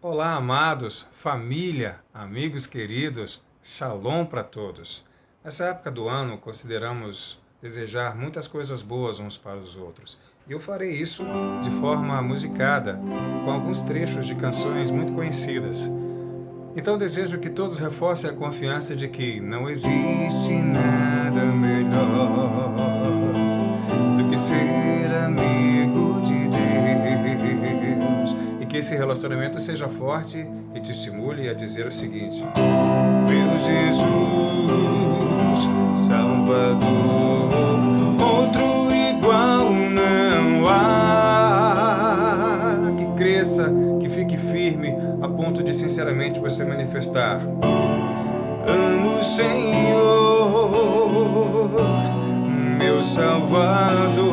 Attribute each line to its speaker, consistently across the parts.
Speaker 1: Olá, amados, família, amigos queridos, shalom para todos. Nessa época do ano, consideramos desejar muitas coisas boas uns para os outros. E eu farei isso de forma musicada, com alguns trechos de canções muito conhecidas. Então desejo que todos reforcem a confiança de que não existe nada melhor do que ser amigo de Deus. E que esse relacionamento seja forte e te estimule a dizer o seguinte: meu Jesus, Salvador, outro igual não há. Que cresça, que fique firme, a ponto de sinceramente você manifestar: amo o Senhor, meu Salvador,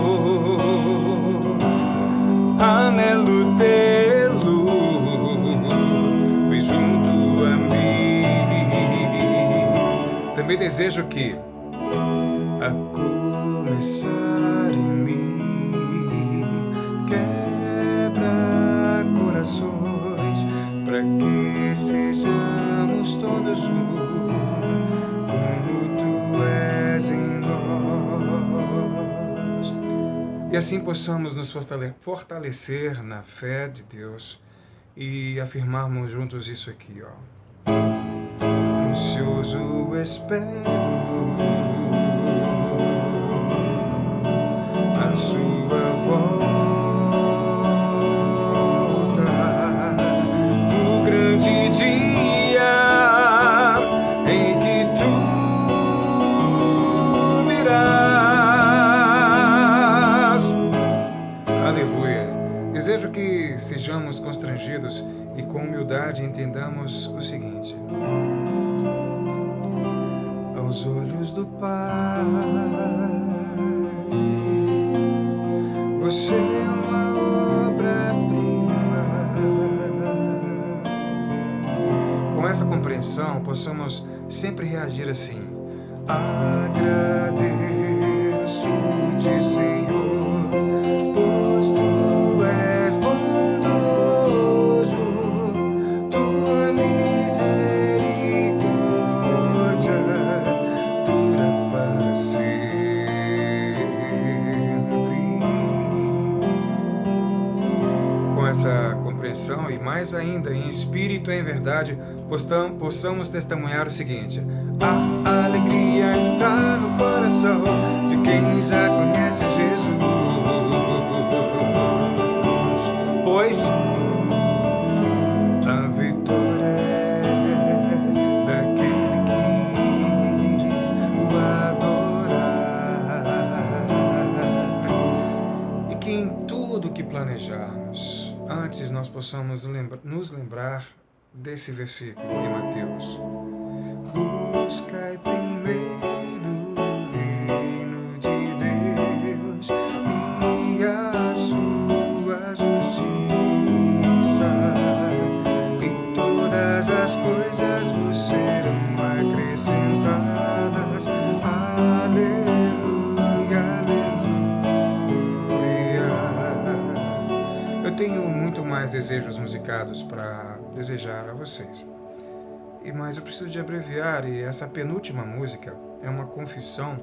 Speaker 1: anelo tê-lo bem junto a mim. Também desejo que, a começar em mim, quebra corações, para que sejamos todos um, como tu és em nós. E assim possamos nos fortalecer na fé de Deus e afirmarmos juntos isso aqui, ó. Ansioso espero a sua volta, o grande dia em que tu virás. Aleluia. Desejo que sejamos constrangidos e com humildade entendamos o seguinte: aos olhos do Pai, você é uma obra-prima. Com essa compreensão, possamos sempre reagir assim: agradeço-te, Senhor, pois tu és bondoso, tua misericórdia dura para sempre. Com essa compreensão e mais ainda em espírito e em verdade, possamos testemunhar o seguinte: a alegria está no coração de quem já conhece Jesus, pois a vitória é daquele que o adorar. E que em tudo que planejarmos, antes nós possamos nos lembrar desse versículo em Mateus: buscai primeiro o reino de Deus e a sua justiça, e todas as coisas vos serão acrescentadas. Aleluia, aleluia. Eu tenho muito mais desejos musicados para desejar a vocês, mas eu preciso de abreviar, e essa penúltima música é uma confissão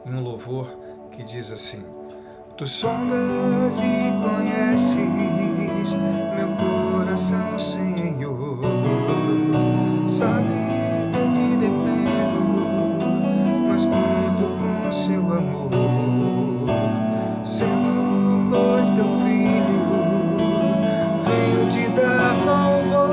Speaker 1: e um louvor que diz assim: tu sondas e conheces meu coração, Senhor, sabes de ti dependo, mas conto com seu amor, sendo pois teu filho, venho te dar louvor.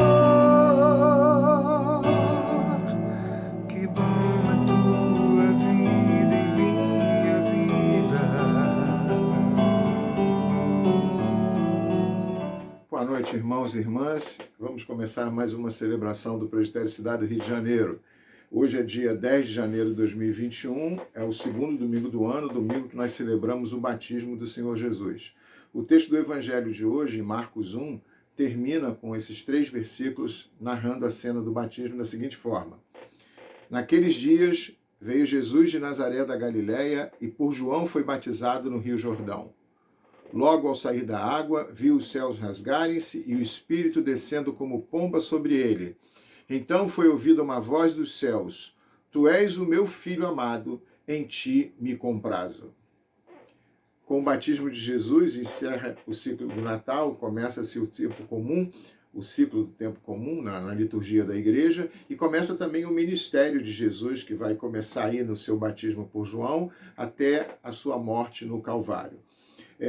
Speaker 2: Boa noite, irmãos e irmãs. Vamos começar mais uma celebração do Presbitério Cidade do Rio de Janeiro. Hoje é dia 10 de janeiro de 2021, é o segundo domingo do ano, domingo que nós celebramos o batismo do Senhor Jesus. O texto do Evangelho de hoje, em Marcos 1, termina com esses 3 versículos narrando a cena do batismo da seguinte forma: naqueles dias veio Jesus de Nazaré da Galileia e por João foi batizado no Rio Jordão. Logo ao sair da água, viu os céus rasgarem-se e o Espírito descendo como pomba sobre ele. Então foi ouvida uma voz dos céus: Tu és o meu filho amado, em ti me comprazo. Com o batismo de Jesus, encerra o ciclo do Natal, começa-se o tempo comum, o ciclo do tempo comum na liturgia da igreja, e começa também o ministério de Jesus, que vai começar aí no seu batismo por João, até a sua morte no Calvário.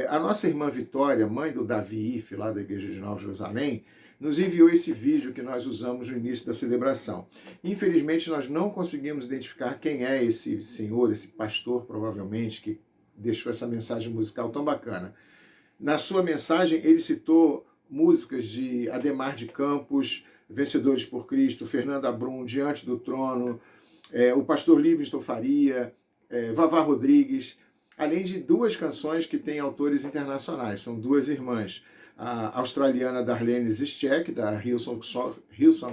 Speaker 2: A nossa irmã Vitória, mãe do Davi Ife, lá da Igreja de Nova Jerusalém, nos enviou esse vídeo que nós usamos no início da celebração. Infelizmente, nós não conseguimos identificar quem é esse senhor, esse pastor, provavelmente, que deixou essa mensagem musical tão bacana. Na sua mensagem, ele citou músicas de Ademar de Campos, Vencedores por Cristo, Fernanda Brum, Diante do Trono, o pastor Livingston Faria, Vavá Rodrigues, além de duas canções que têm autores internacionais, são duas irmãs, a australiana Darlene Zizek, da Hillsong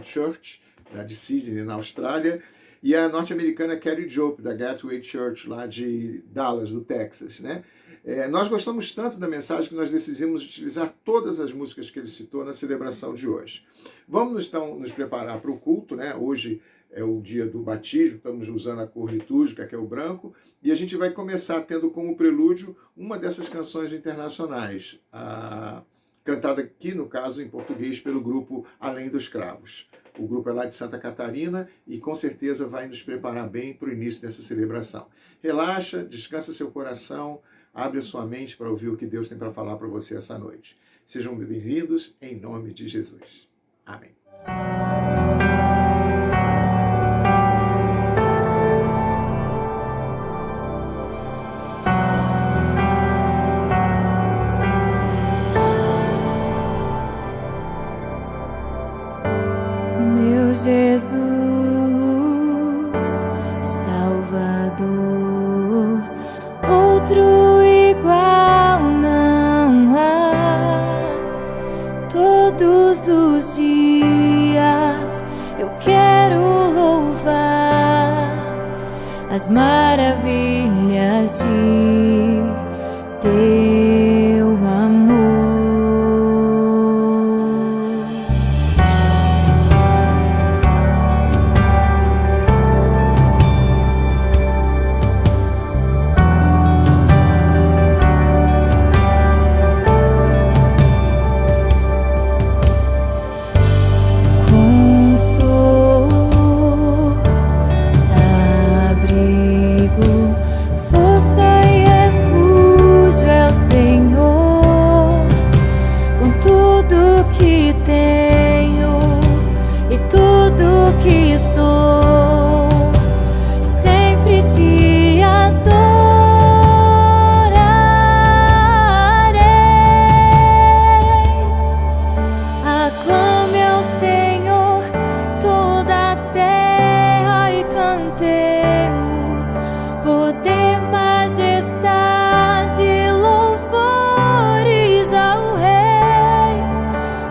Speaker 2: Church, de Sydney, na Austrália, e a norte-americana Carrie Jope, da Gateway Church, lá de Dallas, do Texas, né? Nós gostamos tanto da mensagem que nós decidimos utilizar todas as músicas que ele citou na celebração de hoje. Vamos então nos preparar para o culto, né? Hoje é o dia do batismo, estamos usando a cor litúrgica, que é o branco, e a gente vai começar tendo como prelúdio uma dessas canções internacionais, cantada aqui, no caso, em português, pelo grupo Além dos Cravos. O grupo é lá de Santa Catarina e com certeza vai nos preparar bem para o início dessa celebração. Relaxa, descansa seu coração, abre a sua mente para ouvir o que Deus tem para falar para você essa noite. Sejam bem-vindos em nome de Jesus. Amém.
Speaker 3: Meu Jesus, Salvador, outro igual não há. Todos os dias eu quero louvar as maravilhas de teu amor.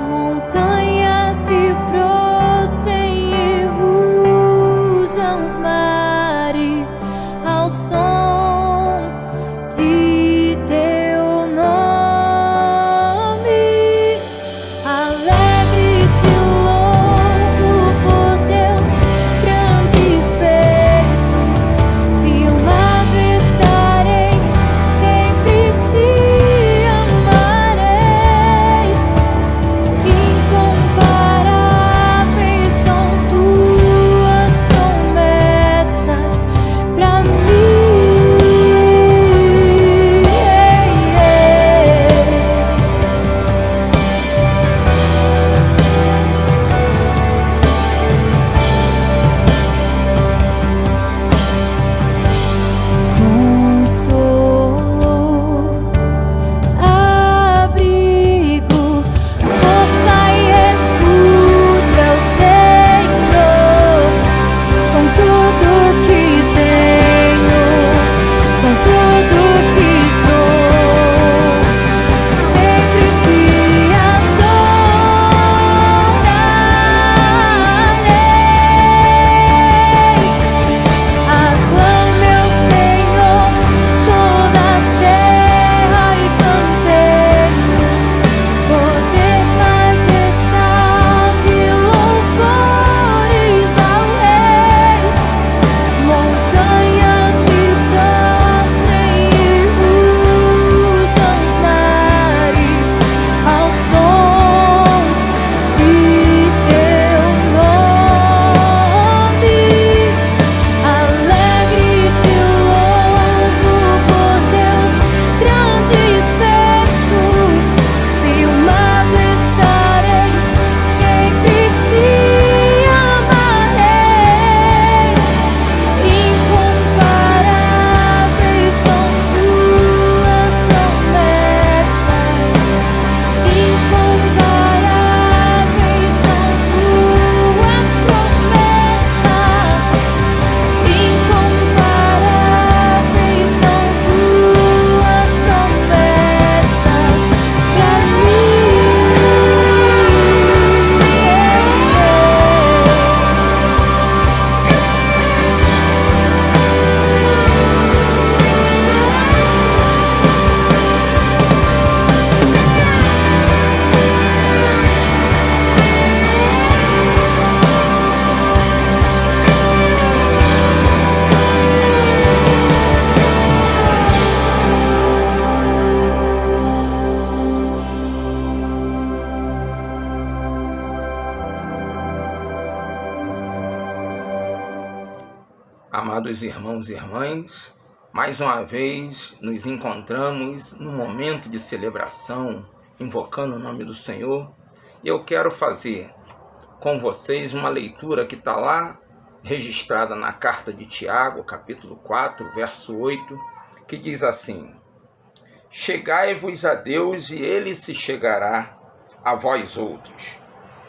Speaker 3: Montanhas se prostrem e
Speaker 4: Amados irmãos e irmãs, mais uma vez nos encontramos num momento de celebração, invocando o nome do Senhor. E eu quero fazer com vocês uma leitura que está lá, registrada na carta de Tiago, capítulo 4, verso 8, que diz assim: Chegai-vos a Deus e Ele se chegará a vós outros.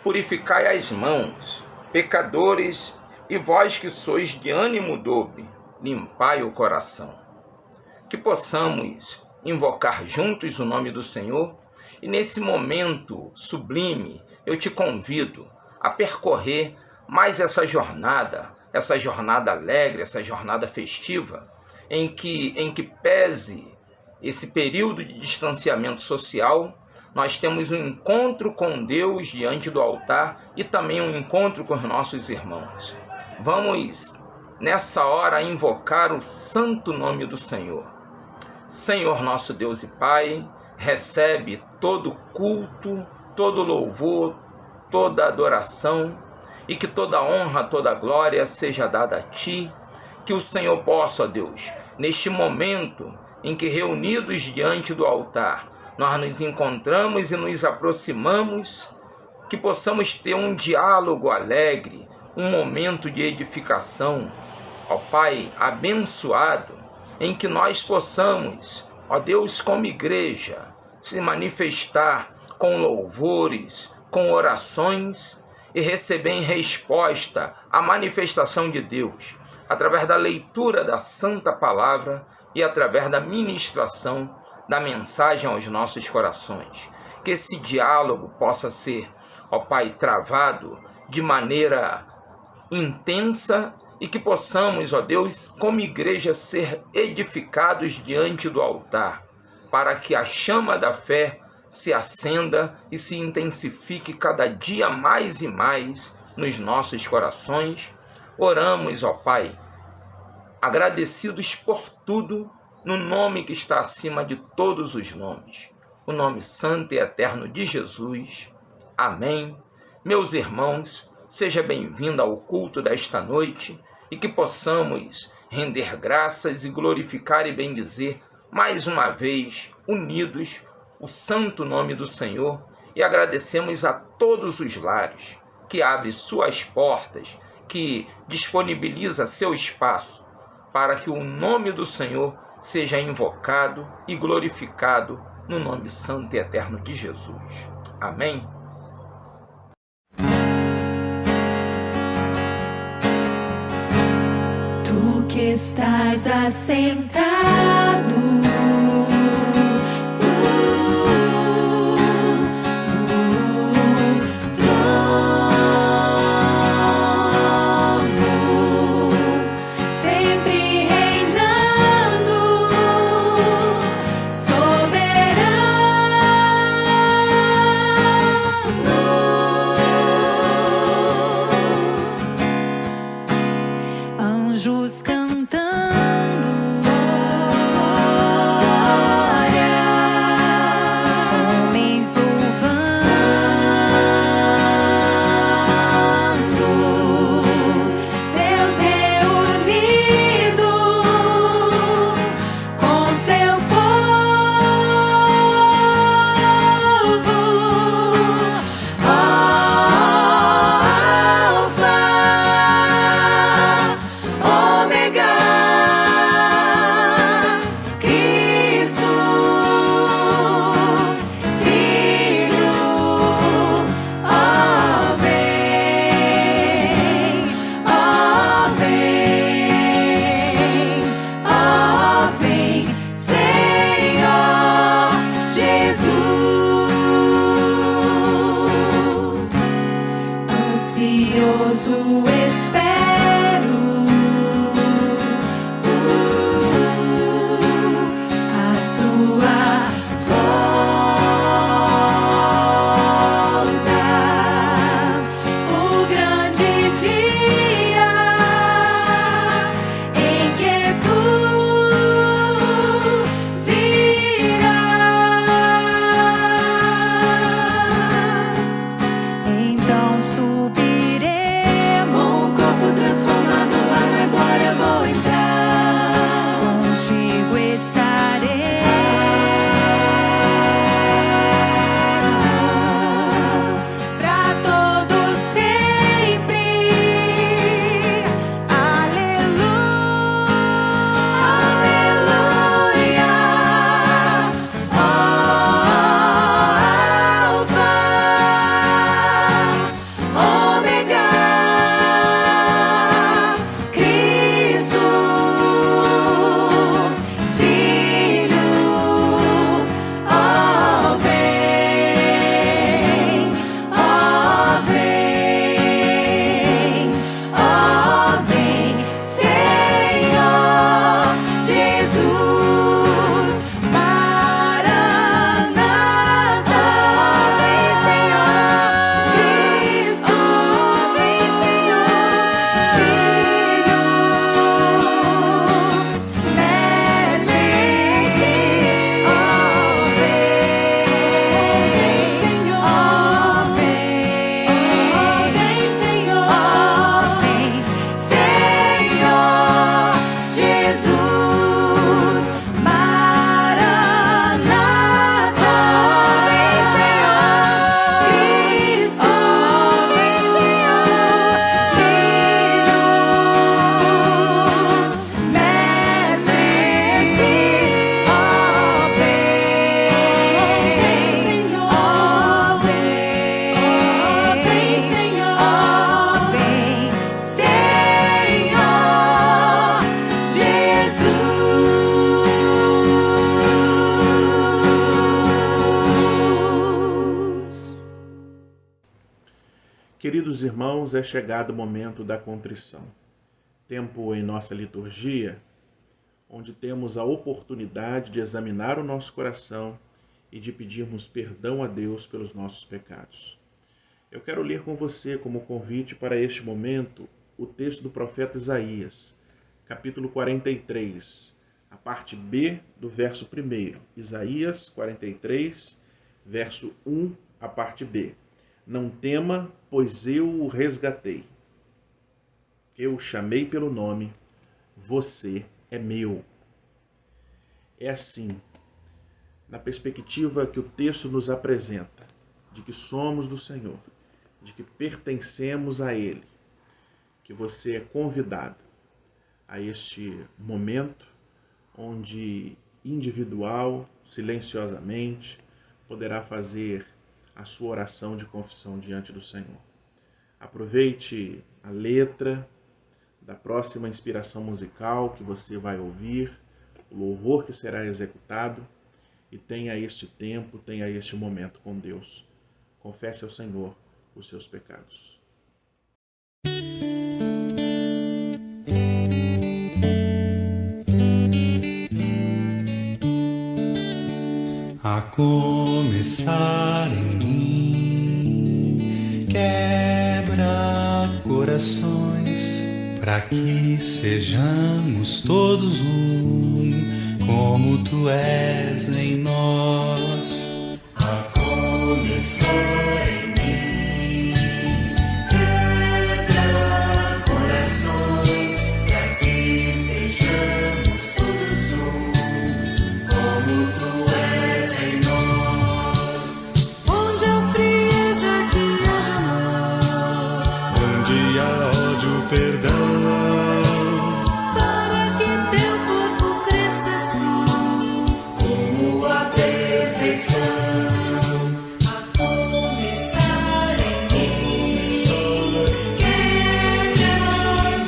Speaker 4: Purificai as mãos, pecadores, e vós que sois de ânimo dobre, limpai o coração. Que possamos invocar juntos o nome do Senhor, e nesse momento sublime eu te convido a percorrer mais essa jornada alegre, essa jornada festiva, em que pese esse período de distanciamento social, nós temos um encontro com Deus diante do altar e também um encontro com os nossos irmãos. Vamos, nessa hora, invocar o santo nome do Senhor. Senhor nosso Deus e Pai, recebe todo culto, todo louvor, toda adoração, e que toda honra, toda glória seja dada a Ti. Que o Senhor possa, ó Deus, neste momento em que reunidos diante do altar, nós nos encontramos e nos aproximamos, que possamos ter um diálogo alegre, um momento de edificação, ó Pai abençoado, em que nós possamos, ó Deus, como igreja, se manifestar com louvores, com orações e receber em resposta a manifestação de Deus, através da leitura da Santa Palavra e através da ministração da mensagem aos nossos corações. Que esse diálogo possa ser, ó Pai, travado de maneira intensa e que possamos, ó Deus, como igreja, ser edificados diante do altar, para que a chama da fé se acenda e se intensifique cada dia mais e mais nos nossos corações. Oramos, ó Pai, agradecidos por tudo, no nome que está acima de todos os nomes, o nome santo e eterno de Jesus. Amém. Meus irmãos, seja bem-vindo ao culto desta noite e que possamos render graças e glorificar e bendizer mais uma vez, unidos, o santo nome do Senhor, e agradecemos a todos os lares que abrem suas portas, que disponibiliza seu espaço para que o nome do Senhor seja invocado e glorificado no nome santo e eterno de Jesus. Amém.
Speaker 3: Tu que estás assentado subiremos com o corpo
Speaker 5: Queridos irmãos, é chegado o momento da contrição. Tempo em nossa liturgia, onde temos a oportunidade de examinar o nosso coração e de pedirmos perdão a Deus pelos nossos pecados. Eu quero ler com você, como convite para este momento, o texto do profeta Isaías, capítulo 43, a parte B do verso 1. Isaías 43, verso 1, a parte B. Não tema, pois eu o resgatei. Eu o chamei pelo nome, você é meu. É assim, na perspectiva que o texto nos apresenta, de que somos do Senhor, de que pertencemos a Ele, que você é convidado a este momento onde, individual, silenciosamente, poderá fazer a sua oração de confissão diante do Senhor. Aproveite a letra da próxima inspiração musical que você vai ouvir, o louvor que será executado, e tenha este tempo, tenha este momento com Deus. Confesse ao Senhor os seus pecados.
Speaker 6: A começar em mim, quebra corações, para que sejamos todos um, como tu és em nós. A começar em mim, quebra corações, para que sejamos todos um, como tu és em nós.
Speaker 3: Onde há frieza que haja amor,
Speaker 6: Onde há ódio, perdão,
Speaker 3: para que teu corpo cresça assim, como a perfeição. A começar em mim, quebra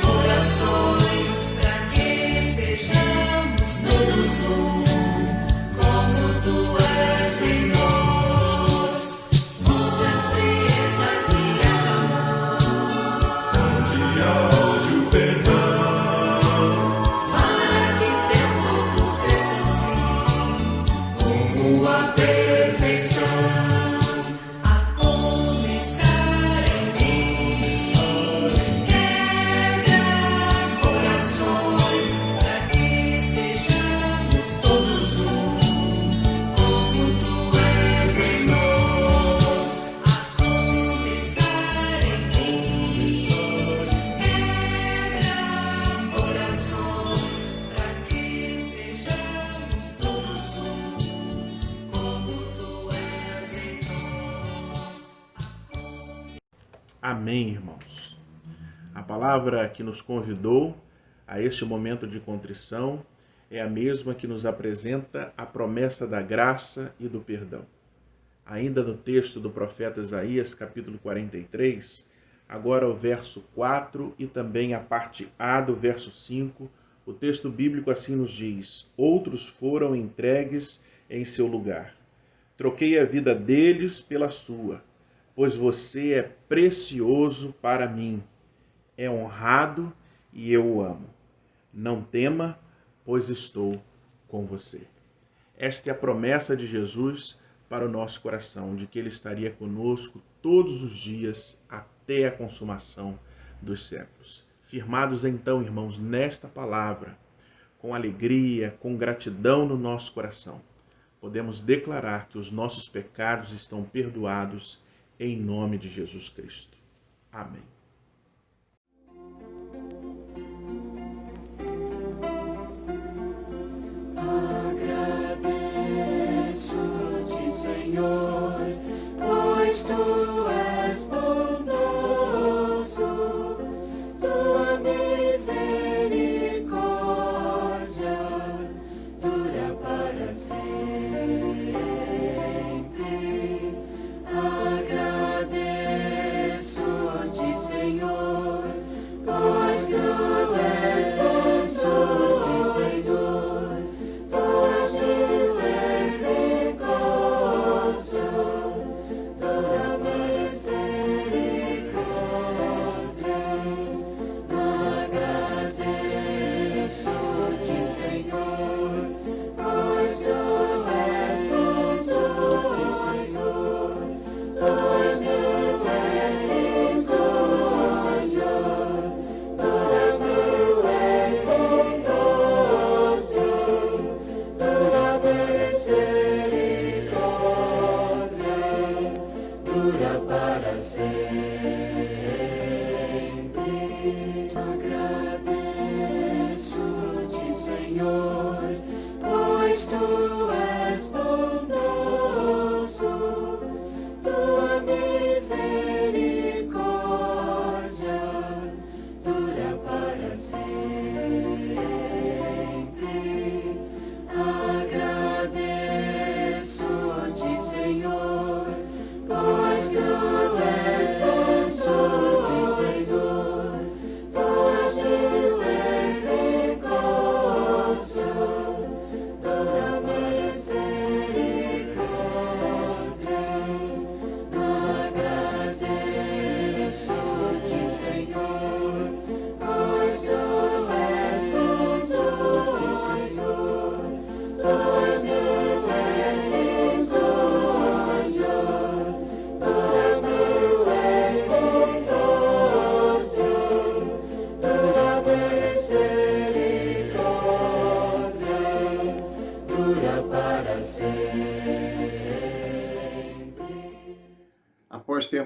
Speaker 3: corações, para que sejamos todos um, como tu és em nós. Onde há frieza que haja amor,
Speaker 6: onde há ódio, perdão,
Speaker 3: para que teu corpo cresça assim, como a perfeição. A começar em mim, quebra corações, para que sejamos todos um, como tu és em nós. A começar em mim, quebra corações, para que sejamos todos um, como tu és em nós.
Speaker 5: Amém, irmãos. A palavra que nos convidou a este momento de contrição é a mesma que nos apresenta a promessa da graça e do perdão. Ainda no texto do profeta Isaías, capítulo 43, agora o verso 4 e também a parte A do verso 5, o texto bíblico assim nos diz: outros foram entregues em seu lugar. Troquei a vida deles pela sua, pois você é precioso para mim, é honrado e eu o amo. Não tema, pois estou com você. Esta é a promessa de Jesus para o nosso coração, de que Ele estaria conosco todos os dias até a consumação dos séculos. Firmados então, irmãos, nesta palavra, com alegria, com gratidão no nosso coração, podemos declarar que os nossos pecados estão perdoados em nome de Jesus Cristo. Amém.
Speaker 3: Agradeço-te, Senhor, pois tu és bondoso, tua misericórdia dura para sempre. Agradeço-te, Senhor.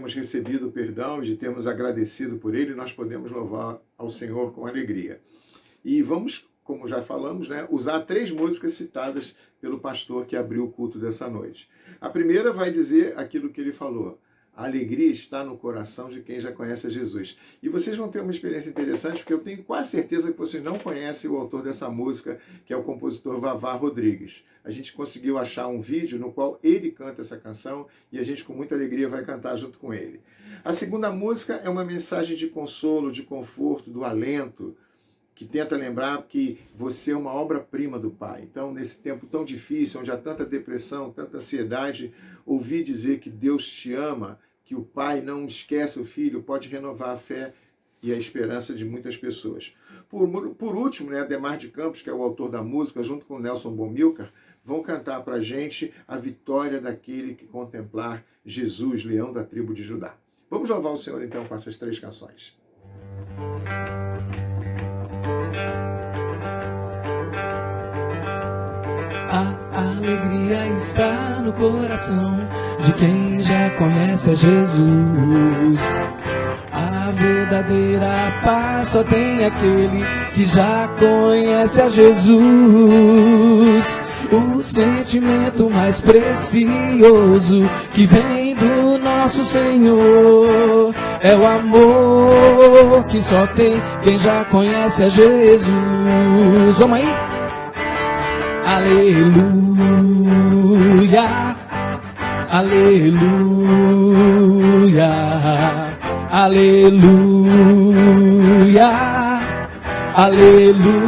Speaker 2: termos recebido o perdão, de termos agradecido por ele, nós podemos louvar ao Senhor com alegria. E vamos, como já falamos, né, usar 3 músicas citadas pelo pastor que abriu o culto dessa noite. A primeira vai dizer aquilo que ele falou: a alegria está no coração de quem já conhece a Jesus. E vocês vão ter uma experiência interessante, porque eu tenho quase certeza que vocês não conhecem o autor dessa música, que é o compositor Vavá Rodrigues. A gente conseguiu achar um vídeo no qual ele canta essa canção e a gente com muita alegria vai cantar junto com ele. A segunda música é uma mensagem de consolo, de conforto, do alento, que tenta lembrar que você é uma obra-prima do Pai. Então, nesse tempo tão difícil, onde há tanta depressão, tanta ansiedade, ouvir dizer que Deus te ama, que o Pai não esquece o Filho, pode renovar a fé e a esperança de muitas pessoas. Por último, né, Ademar de Campos, que é o autor da música, junto com Nelson Bomilcar, vão cantar para a gente a vitória daquele que contemplar Jesus, leão da tribo de Judá. Vamos louvar o Senhor, então, com essas 3 canções.
Speaker 7: A alegria está no coração de quem já conhece a Jesus. A verdadeira paz só tem aquele que já conhece a Jesus. O sentimento mais precioso que vem do nosso Senhor é o amor que só tem quem já conhece a Jesus. Vamos aí? Aleluia, aleluia, aleluia, aleluia.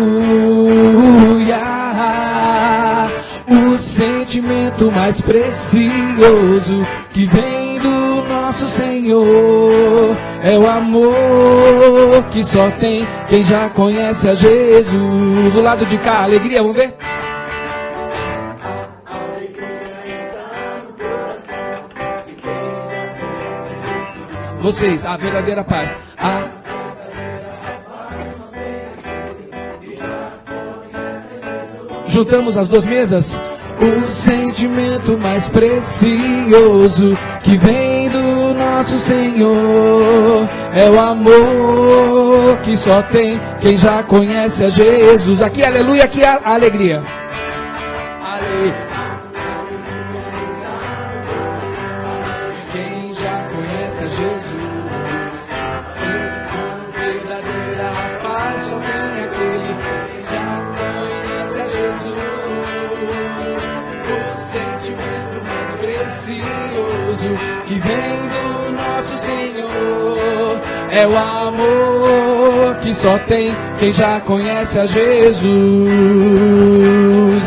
Speaker 7: O sentimento mais precioso que vem do nosso Senhor é o amor que só tem quem já conhece a Jesus. O lado de cá, alegria, vamos ver? Vocês, a verdadeira paz. Juntamos as 2 mesas. O sentimento mais precioso que vem do nosso Senhor é o amor que só tem quem já conhece a Jesus. Aqui aleluia, aqui a alegria. Quem já conhece a Jesus, e a verdadeira paz só tem aquele que já conhece a Jesus. O sentimento mais precioso que vem do nosso Senhor é o amor que só tem quem já conhece a Jesus.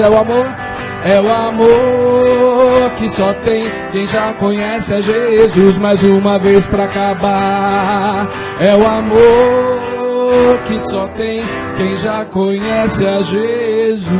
Speaker 7: É o amor. É o amor que só tem quem já conhece a Jesus. Mais uma vez pra acabar. É o amor que só tem quem já conhece a Jesus.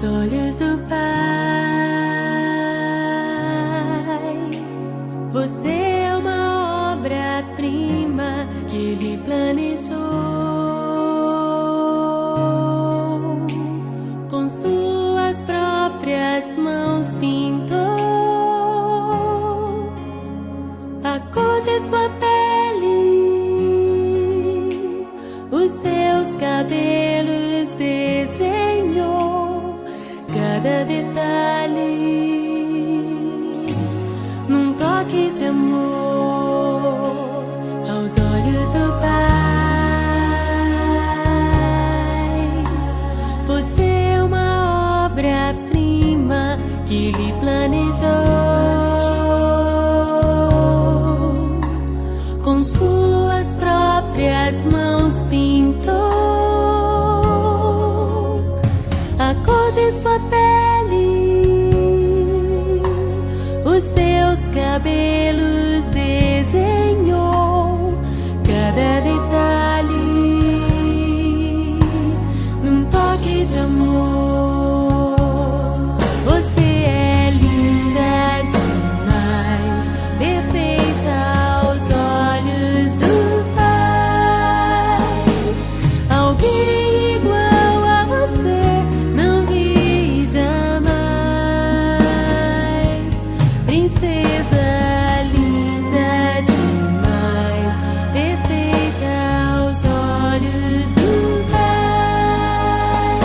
Speaker 3: Olhos do Pai, você é uma obra-prima que Ele planejou, com suas próprias mãos pintou a cor de sua pele, os seus cabelos desenhou cada detalhe, num toque de amor, aos olhos do Pai. Você é uma obra-prima que Ele planejou, com suas próprias mãos pintou a cor de sua pele, os seus cabelos desenhou cada detalhe, num toque de amor. Você é princesa linda demais, perfeita aos olhos do Pai.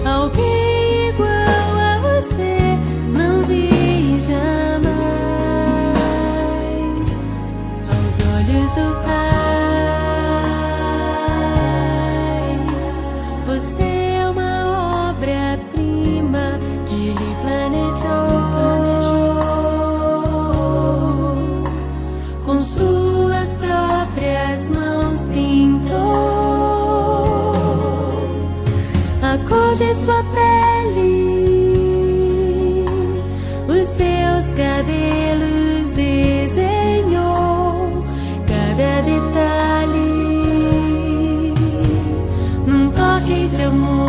Speaker 3: Alguém igual a você não vi jamais, aos olhos do Pai. Você é uma obra-prima que Ele planejou, com suas próprias mãos pintou a cor de sua pele, os seus cabelos desenhou, cada detalhe num toque de amor.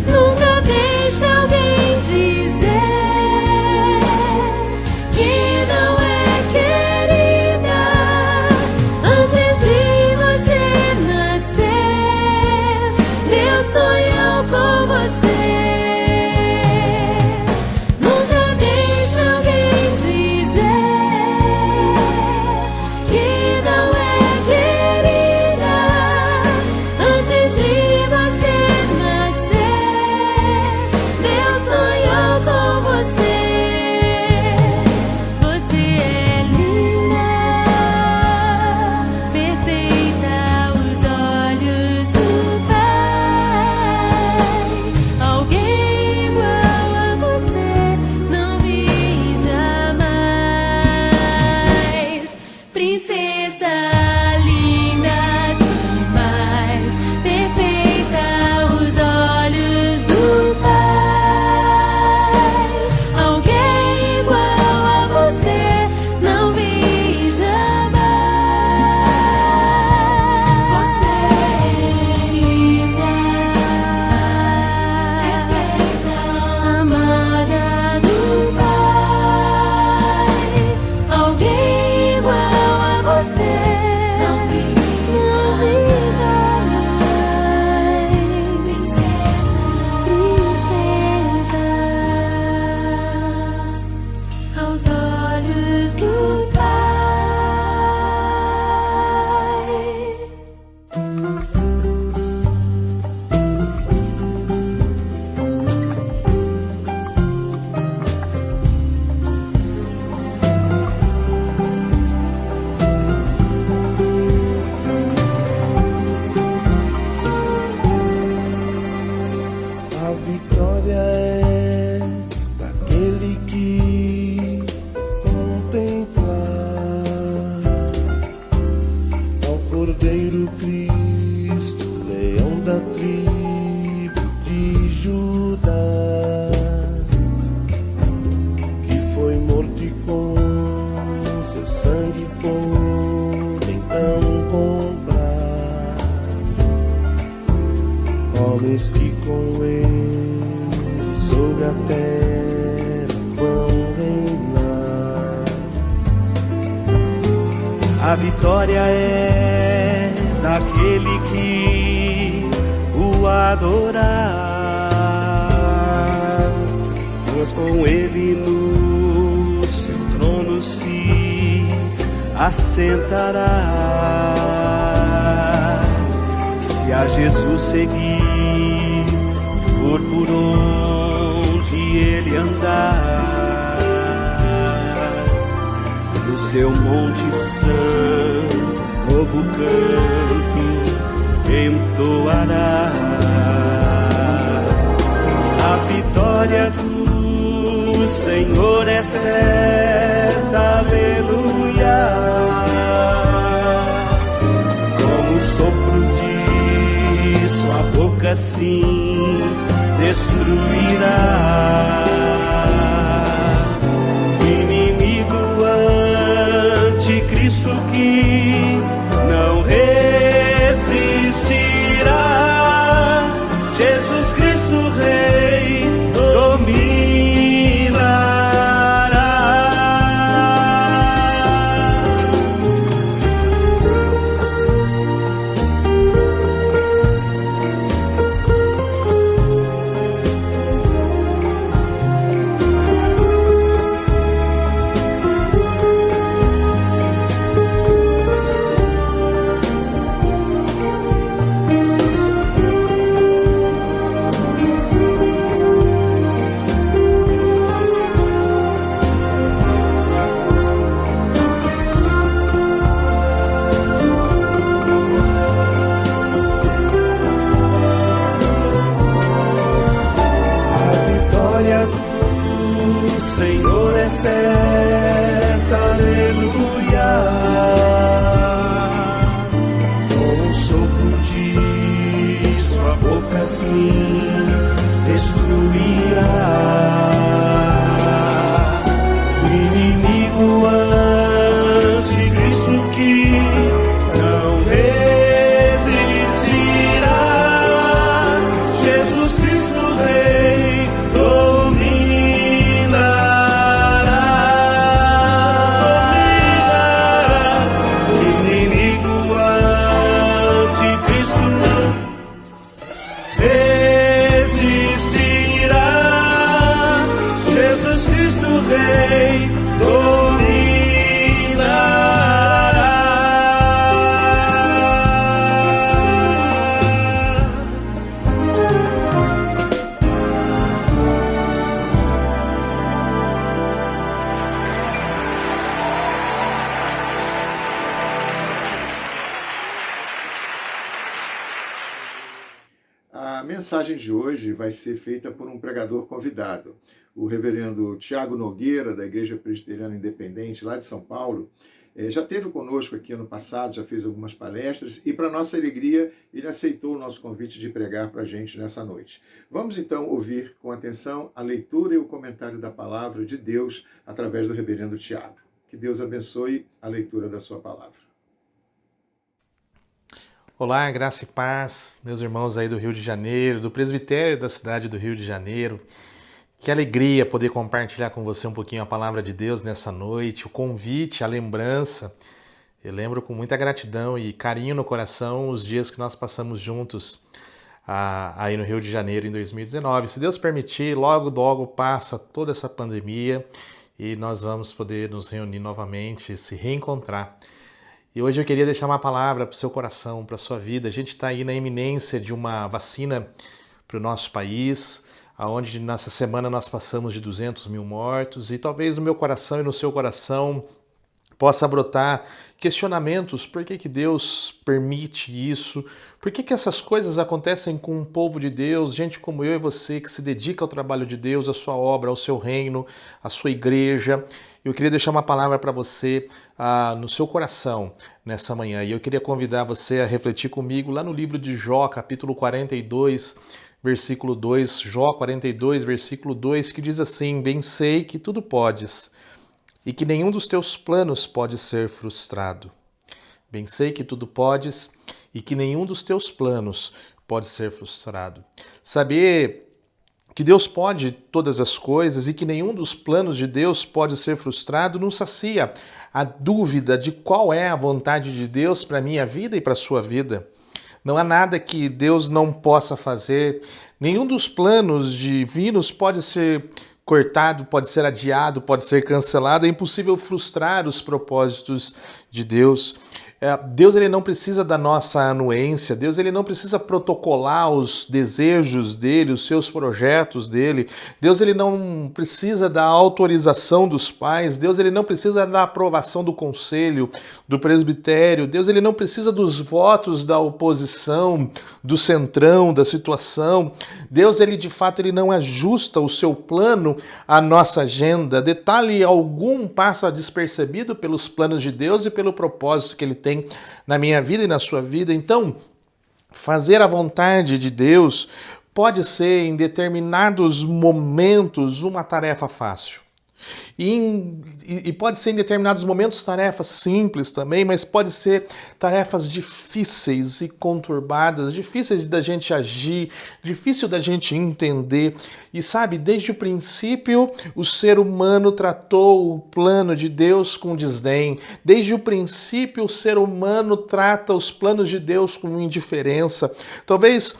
Speaker 3: Nunca deixe alguém dizer que não é querida antes de você nascer. Deus sonhou com você. Nunca deixe alguém dizer que não é querida antes de você nascer. Deus sonhou com você. Você é linda, perfeita aos olhos do Pai. Alguém igual a você não vi jamais. Princesa linda demais, perfeita aos olhos do Pai. Alguém igual a você não vi jamais. Você é linda demais, perfeita, amada do Pai. Alguém igual a você não vi jamais. Princesa aos olhos do Pai.
Speaker 8: A vitória é daquele que contemplar ao Cordeiro Cristo, leão da tribo de Judá, que foi morto e com seu sangue por então comprar homens que com ele sobre a terra vão reinar.
Speaker 9: A vitória é daquele que o adorar, pois com ele no seu trono se assentará. Se a Jesus seguir, for por onde ele andar, no seu monte santo, novo canto entoará. A vitória do Senhor é certa, aleluia. Como o sopro de sua boca sim destruirá. Inimigo anticristo que não resistirá. Jesus Cristo Rei dominará. assim destruirá o inimigo anticristo que não resistirá. Jesus Cristo Rei dominará. O inimigo anticristo não resistirá. Jesus Cristo Rei
Speaker 2: A mensagem de hoje vai ser feita por um pregador convidado, o reverendo Tiago Nogueira, da Igreja Presbiteriana Independente, lá de São Paulo. Já esteve conosco aqui ano passado, já fez algumas palestras e, para nossa alegria, ele aceitou o nosso convite de pregar para a gente nessa noite. Vamos então ouvir com atenção a leitura e o comentário da palavra de Deus através do reverendo Tiago. Que Deus abençoe a leitura da sua palavra.
Speaker 10: Olá, graça e paz, meus irmãos aí do Rio de Janeiro, do presbitério da cidade do Rio de Janeiro. Que alegria poder compartilhar com você um pouquinho a palavra de Deus nessa noite, o convite, a lembrança. Eu lembro com muita gratidão e carinho no coração os dias que nós passamos juntos aí no Rio de Janeiro em 2019. Se Deus permitir, logo passa toda essa pandemia e nós vamos poder nos reunir novamente, se reencontrar. E hoje eu queria deixar uma palavra para o seu coração, para a sua vida. A gente está aí na iminência de uma vacina para o nosso país, onde nessa semana nós passamos de 200 mil mortos, e talvez no meu coração e no seu coração possa brotar questionamentos. Por que Deus permite isso? Por que essas coisas acontecem com o povo de Deus, gente como eu e você, que se dedica ao trabalho de Deus, à sua obra, ao seu reino, à sua igreja? Eu queria deixar uma palavra para você no seu coração nessa manhã, e eu queria convidar você a refletir comigo lá no livro de Jó, capítulo 42, versículo 2, Jó 42, versículo 2, que diz assim: bem sei que tudo podes, e que nenhum dos teus planos pode ser frustrado. Bem sei que tudo podes, e que nenhum dos teus planos pode ser frustrado. Saber que Deus pode todas as coisas e que nenhum dos planos de Deus pode ser frustrado não sacia a dúvida de qual é a vontade de Deus para a minha vida e para a sua vida. Não há nada que Deus não possa fazer. Nenhum dos planos divinos pode ser cortado, pode ser adiado, pode ser cancelado. É impossível frustrar os propósitos de Deus. Deus ele não precisa da nossa anuência, Deus ele não precisa protocolar os desejos dele, os seus projetos dele, Deus ele não precisa da autorização dos pais, Deus ele não precisa da aprovação do conselho, do presbitério, Deus ele não precisa dos votos da oposição, do centrão, da situação. Deus ele de fato ele não ajusta o seu plano à nossa agenda, detalhe algum passa despercebido pelos planos de Deus e pelo propósito que ele tem na minha vida e na sua vida. Então, fazer a vontade de Deus pode ser, em determinados momentos, uma tarefa fácil. E pode ser, em determinados momentos, tarefas simples também, mas pode ser tarefas difíceis e conturbadas, difíceis da gente agir, difícil da gente entender. E sabe, desde o princípio, o ser humano tratou o plano de Deus com desdém. Desde o princípio, o ser humano trata os planos de Deus com indiferença. Talvez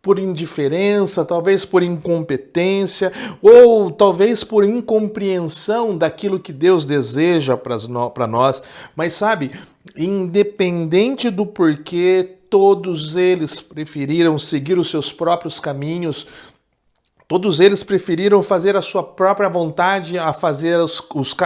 Speaker 10: por indiferença, talvez por incompetência, ou talvez por incompreensão daquilo que Deus deseja para nós. Mas sabe, independente do porquê, todos eles preferiram seguir os seus próprios caminhos. Todos eles preferiram fazer a sua própria vontade a fazer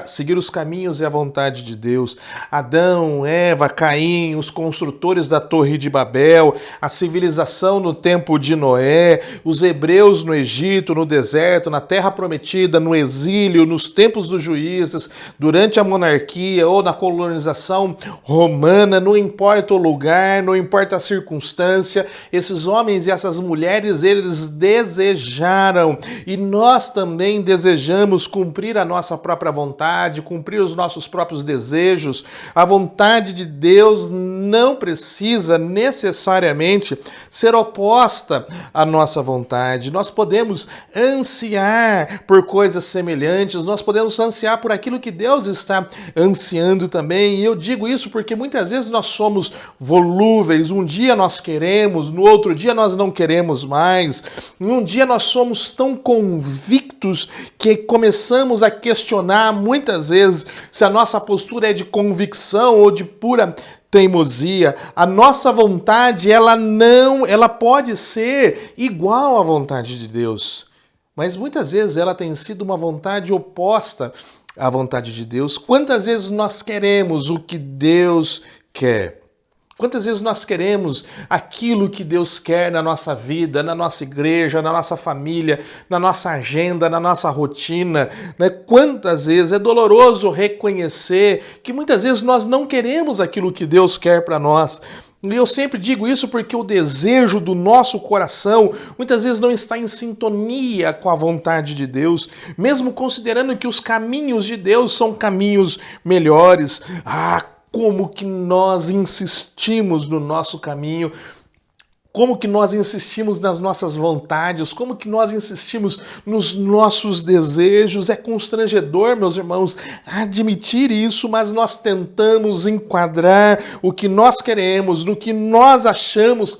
Speaker 10: seguir os caminhos e a vontade de Deus. Adão, Eva, Caim, os construtores da Torre de Babel, a civilização no tempo de Noé, os hebreus no Egito, no deserto, na Terra Prometida, no exílio, nos tempos dos juízes, durante a monarquia ou na colonização romana, não importa o lugar, não importa a circunstância, esses homens e essas mulheres, eles desejaram, e nós também desejamos cumprir a nossa própria vontade, cumprir os nossos próprios desejos. A vontade de Deus não precisa necessariamente ser oposta à nossa vontade. Nós podemos ansiar por coisas semelhantes, nós podemos ansiar por aquilo que Deus está ansiando também. E eu digo isso porque muitas vezes nós somos volúveis. Um dia nós queremos, no outro dia nós não queremos mais. Um dia nós somos tão convictos que começamos a questionar muitas vezes se a nossa postura é de convicção ou de pura teimosia. A nossa vontade, ela pode ser igual à vontade de Deus, mas muitas vezes ela tem sido uma vontade oposta à vontade de Deus. Quantas vezes nós queremos o que Deus quer? Quantas vezes nós queremos aquilo que Deus quer na nossa vida, na nossa igreja, na nossa família, na nossa agenda, na nossa rotina, né? Quantas vezes é doloroso reconhecer que muitas vezes nós não queremos aquilo que Deus quer para nós. E eu sempre digo isso porque o desejo do nosso coração muitas vezes não está em sintonia com a vontade de Deus, mesmo considerando que os caminhos de Deus são caminhos melhores. Como que nós insistimos no nosso caminho, como que nós insistimos nas nossas vontades, como que nós insistimos nos nossos desejos. É constrangedor, meus irmãos, admitir isso, mas nós tentamos enquadrar o que nós queremos, no que nós achamos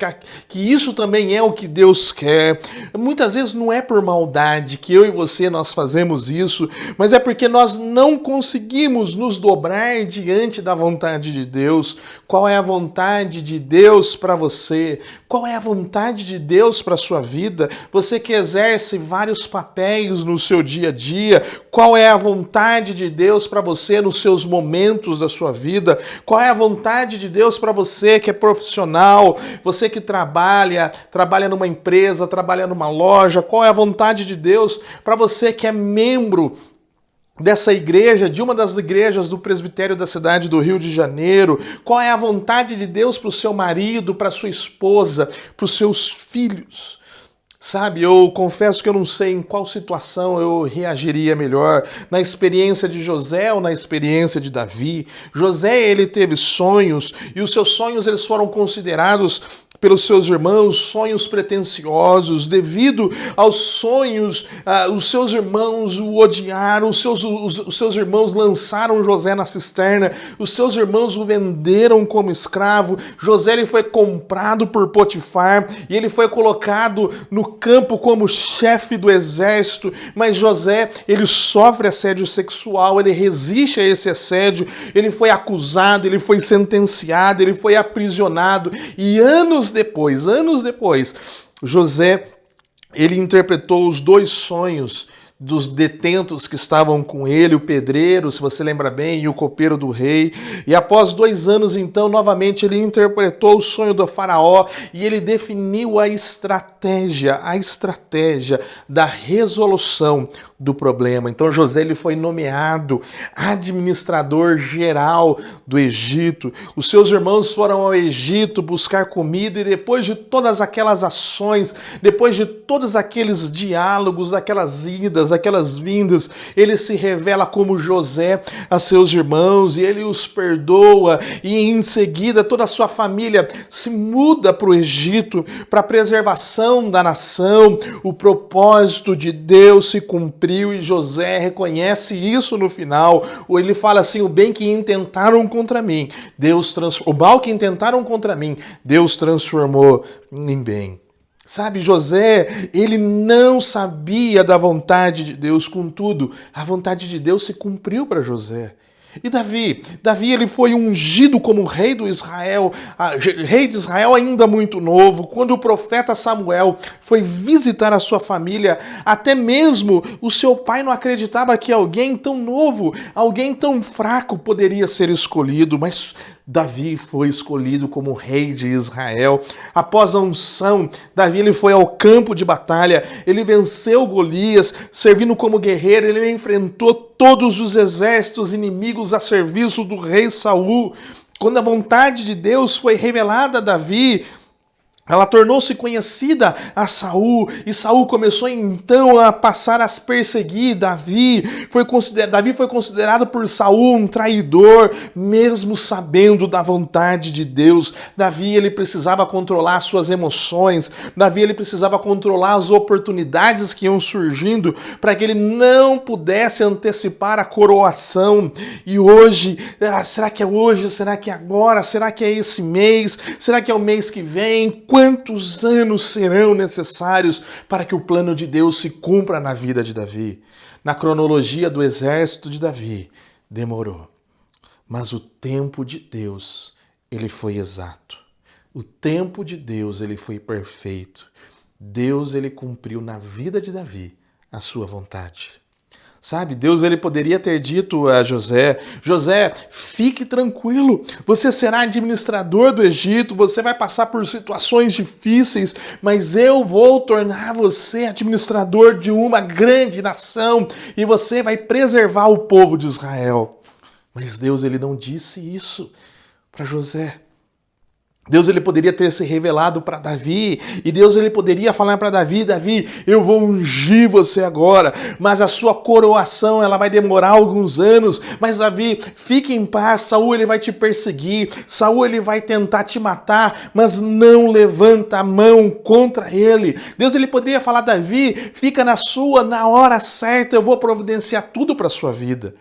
Speaker 10: que isso também é o que Deus quer. Muitas vezes não é por maldade que eu e você nós fazemos isso, mas é porque nós não conseguimos nos dobrar diante da vontade de Deus. Qual é a vontade de Deus para você? Qual é a vontade de Deus para a sua vida? Você que exerce vários papéis no seu dia a dia, qual é a vontade de Deus para você nos seus momentos da sua vida? Qual é a vontade de Deus para você que é profissional, você que trabalha numa empresa, trabalha numa loja? Qual é a vontade de Deus para você que é membro dessa igreja, de uma das igrejas do presbitério da cidade do Rio de Janeiro? Qual é a vontade de Deus para o seu marido, para a sua esposa, para os seus filhos? Sabe, eu confesso que eu não sei em qual situação eu reagiria melhor, na experiência de José ou na experiência de Davi. José, ele teve sonhos, e os seus sonhos eles foram considerados pelos seus irmãos sonhos pretensiosos. Devido aos sonhos, os seus irmãos o odiaram, os seus irmãos lançaram José na cisterna, os seus irmãos o venderam como escravo. José, ele foi comprado por Potifar e ele foi colocado no campo como chefe do exército, mas José, ele sofre assédio sexual, ele resiste a esse assédio, ele foi acusado, ele foi sentenciado, ele foi aprisionado, e anos depois, José, ele interpretou os dois sonhos dos detentos que estavam com ele, o pedreiro, se você lembra bem, e o copeiro do rei. E após 2 anos, então, novamente ele interpretou o sonho do faraó e ele definiu a estratégia da resolução do problema. Então José, ele foi nomeado administrador geral do Egito. Os seus irmãos foram ao Egito buscar comida e depois de todas aquelas ações, depois de todos aqueles diálogos, aquelas idas, aquelas vindas, ele se revela como José a seus irmãos e ele os perdoa, e em seguida toda a sua família se muda para o Egito para a preservação da nação. O propósito de Deus se cumpriu e José reconhece isso no final. Ele fala assim: o bem que intentaram contra mim, o mal que intentaram contra mim, Deus transformou em bem. Sabe, José, ele não sabia da vontade de Deus, contudo, a vontade de Deus se cumpriu para José. E Davi ele foi ungido como rei de Israel ainda muito novo. Quando o profeta Samuel foi visitar a sua família, até mesmo o seu pai não acreditava que alguém tão novo, alguém tão fraco poderia ser escolhido, mas Davi foi escolhido como rei de Israel. Após a unção, Davi ele foi ao campo de batalha, ele venceu Golias, servindo como guerreiro, ele enfrentou todos os exércitos inimigos a serviço do rei Saul. Quando a vontade de Deus foi revelada a Davi, ela tornou-se conhecida a Saul, e Saul começou então a passar a perseguir Davi. Davi foi considerado por Saul um traidor, mesmo sabendo da vontade de Deus. Davi ele precisava controlar suas emoções, Davi ele precisava controlar as oportunidades que iam surgindo para que ele não pudesse antecipar a coroação. E hoje, será que é hoje? Será que é agora? Será que é esse mês? Será que é o mês que vem? Quantos anos serão necessários para que o plano de Deus se cumpra na vida de Davi? Na cronologia do exército de Davi, demorou. Mas o tempo de Deus, ele foi exato. O tempo de Deus, ele foi perfeito. Deus, ele cumpriu na vida de Davi a sua vontade. Sabe, Deus ele poderia ter dito a José, fique tranquilo, você será administrador do Egito, você vai passar por situações difíceis, mas eu vou tornar você administrador de uma grande nação e você vai preservar o povo de Israel. Mas Deus ele não disse isso para José. Deus ele poderia ter se revelado para Davi, e Deus ele poderia falar para Davi, eu vou ungir você agora, mas a sua coroação ela vai demorar alguns anos, mas Davi, fique em paz, Saul ele vai te perseguir, Saul ele vai tentar te matar, mas não levanta a mão contra ele. Deus ele poderia falar, Davi, fica na sua, na hora certa eu vou providenciar tudo para a sua vida.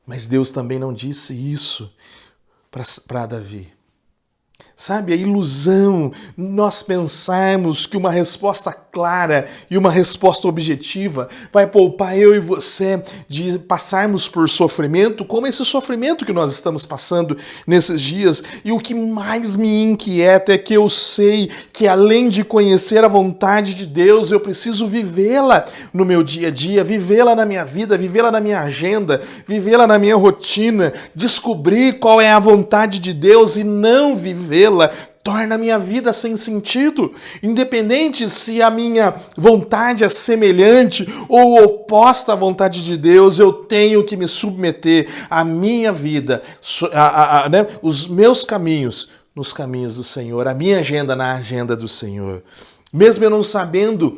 Speaker 10: Mas Deus também não disse isso para Davi. Sabe, a ilusão, nós pensarmos que uma resposta clara e uma resposta objetiva vai poupar eu e você de passarmos por sofrimento, como esse sofrimento que nós estamos passando nesses dias. E o que mais me inquieta é que eu sei que além de conhecer a vontade de Deus, eu preciso vivê-la no meu dia a dia, vivê-la na minha vida, vivê-la na minha agenda, vivê-la na minha rotina, descobrir qual é a vontade de Deus e não vivê-la torna a minha vida sem sentido. Independente se a minha vontade é semelhante ou oposta à vontade de Deus, eu tenho que me submeter à minha vida, os meus caminhos nos caminhos do Senhor, a minha agenda na agenda do Senhor. Mesmo eu não sabendo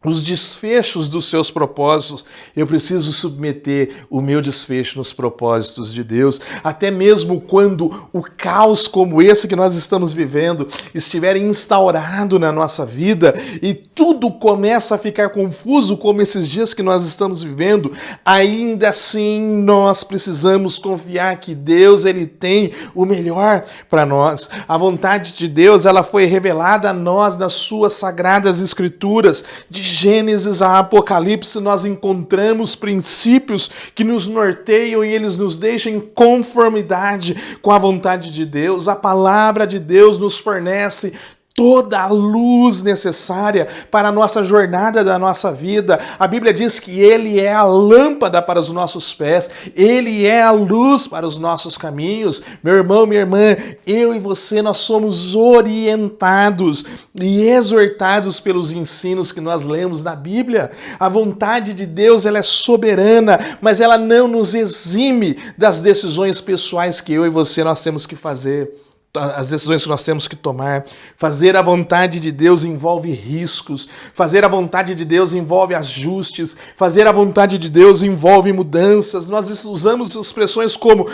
Speaker 10: os desfechos dos seus propósitos, eu preciso submeter o meu desfecho nos propósitos de Deus, até mesmo quando o caos como esse que nós estamos vivendo estiver instaurado na nossa vida e tudo começa a ficar confuso como esses dias que nós estamos vivendo, ainda assim nós precisamos confiar que Deus ele tem o melhor para nós. A vontade de Deus ela foi revelada a nós nas suas sagradas escrituras. De Gênesis a Apocalipse nós encontramos princípios que nos norteiam e eles nos deixam em conformidade com a vontade de Deus. A palavra de Deus nos fornece toda a luz necessária para a nossa jornada da nossa vida. A Bíblia diz que Ele é a lâmpada para os nossos pés, Ele é a luz para os nossos caminhos. Meu irmão, minha irmã, eu e você, nós somos orientados e exortados pelos ensinos que nós lemos na Bíblia. A vontade de Deus, ela é soberana, mas ela não nos exime das decisões pessoais que eu e você nós temos que fazer. As decisões que nós temos que tomar. Fazer a vontade de Deus envolve riscos. Fazer a vontade de Deus envolve ajustes. Fazer a vontade de Deus envolve mudanças. Nós usamos expressões como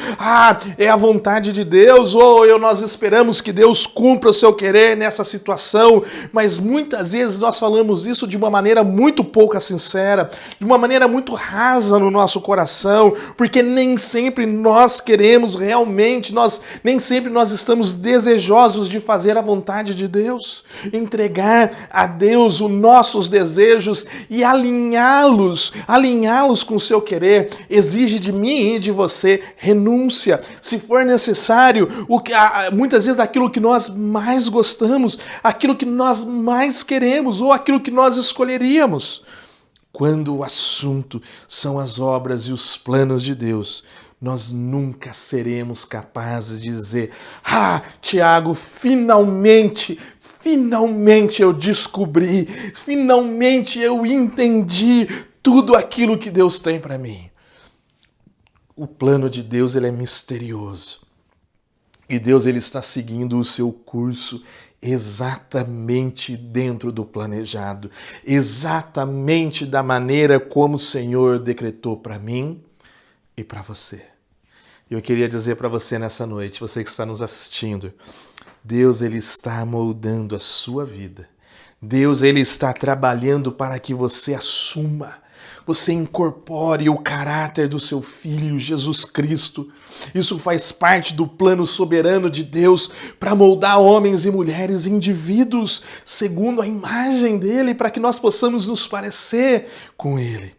Speaker 10: é a vontade de Deus, ou nós esperamos que Deus cumpra o seu querer nessa situação. Mas muitas vezes nós falamos isso de uma maneira muito pouco sincera, de uma maneira muito rasa no nosso coração, porque nem sempre nós queremos realmente, nem sempre nós estamos sermos desejosos de fazer a vontade de Deus, entregar a Deus os nossos desejos e alinhá-los com o seu querer, exige de mim e de você renúncia. Se for necessário, muitas vezes aquilo que nós mais gostamos, aquilo que nós mais queremos ou aquilo que nós escolheríamos. Quando o assunto são as obras e os planos de Deus, nós nunca seremos capazes de dizer: Tiago, finalmente eu descobri, finalmente eu entendi tudo aquilo que Deus tem para mim. O plano de Deus, ele é misterioso. E Deus, ele está seguindo o seu curso exatamente dentro do planejado, exatamente da maneira como o Senhor decretou para mim e para você. Eu queria dizer para você nessa noite, você que está nos assistindo, Deus, ele está moldando a sua vida. Deus, ele está trabalhando para que você assuma, você incorpore o caráter do seu Filho, Jesus Cristo. Isso faz parte do plano soberano de Deus para moldar homens e mulheres, indivíduos, segundo a imagem dele, para que nós possamos nos parecer com ele.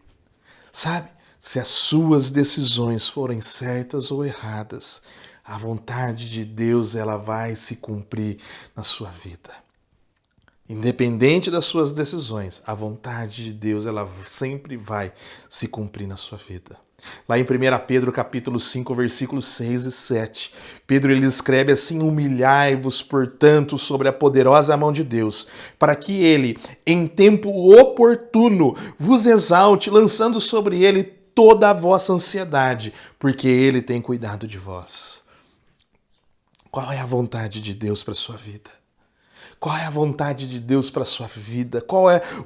Speaker 10: Sabe, se as suas decisões forem certas ou erradas, a vontade de Deus, ela vai se cumprir na sua vida. Independente das suas decisões, a vontade de Deus, ela sempre vai se cumprir na sua vida. Lá em 1 Pedro capítulo 5, versículos 6 e 7, Pedro ele escreve assim: humilhai-vos, portanto, sobre a poderosa mão de Deus, para que ele, em tempo oportuno, vos exalte, lançando sobre ele toda a vossa ansiedade, porque ele tem cuidado de vós. Qual é a vontade de Deus para a sua vida? Qual é a vontade de Deus para a sua vida?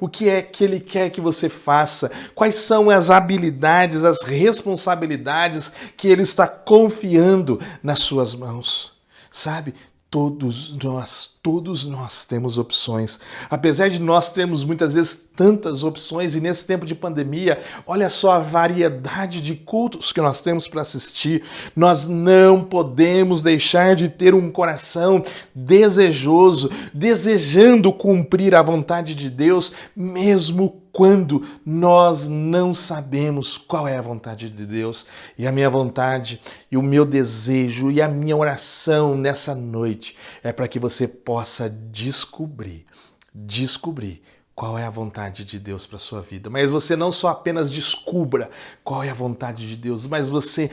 Speaker 10: O que é que Ele quer que você faça? Quais são as habilidades, as responsabilidades que Ele está confiando nas suas mãos? Sabe? Todos nós temos opções. Apesar de nós termos muitas vezes tantas opções, e nesse tempo de pandemia, olha só a variedade de cultos que nós temos para assistir. Nós não podemos deixar de ter um coração desejoso, desejando cumprir a vontade de Deus, mesmo quando nós não sabemos qual é a vontade de Deus. E a minha vontade, e o meu desejo, e a minha oração nessa noite é para que você possa descobrir qual é a vontade de Deus para a sua vida. Mas você não só apenas descubra qual é a vontade de Deus, mas você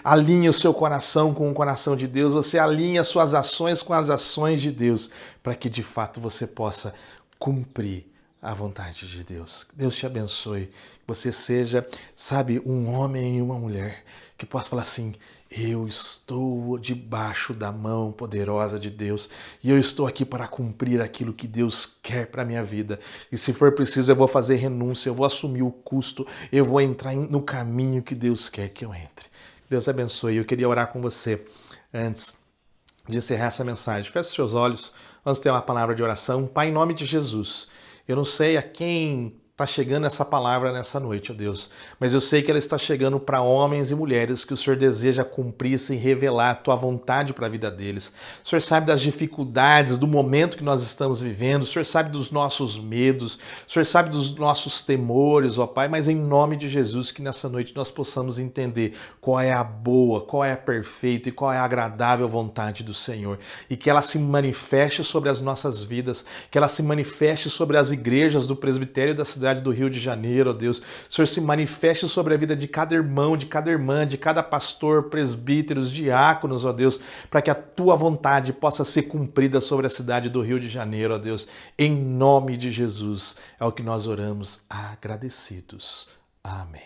Speaker 10: alinhe o seu coração com o coração de Deus, você alinhe as suas ações com as ações de Deus, para que de fato você possa cumprir a vontade de Deus. Deus te abençoe. Que você seja, sabe, um homem e uma mulher que possa falar assim: eu estou debaixo da mão poderosa de Deus e eu estou aqui para cumprir aquilo que Deus quer para a minha vida. E se for preciso, eu vou fazer renúncia, eu vou assumir o custo, eu vou entrar no caminho que Deus quer que eu entre. Deus abençoe. Eu queria orar com você antes de encerrar essa mensagem. Feche seus olhos, vamos ter uma palavra de oração. Pai, em nome de Jesus, eu não sei a quem está chegando essa palavra nessa noite, ó Deus, mas eu sei que ela está chegando para homens e mulheres que o Senhor deseja cumprir e revelar a Tua vontade para a vida deles. O Senhor sabe das dificuldades, do momento que nós estamos vivendo, o Senhor sabe dos nossos medos, o Senhor sabe dos nossos temores, ó Pai, mas em nome de Jesus, que nessa noite nós possamos entender qual é a boa, qual é a perfeita e qual é a agradável vontade do Senhor, e que ela se manifeste sobre as nossas vidas, que ela se manifeste sobre as igrejas do presbitério da cidade do Rio de Janeiro, ó Deus. O Senhor se manifeste sobre a vida de cada irmão, de cada irmã, de cada pastor, presbíteros, diáconos, ó Deus, para que a Tua vontade possa ser cumprida sobre a cidade do Rio de Janeiro, ó Deus. Em nome de Jesus é o que nós oramos agradecidos. Amém.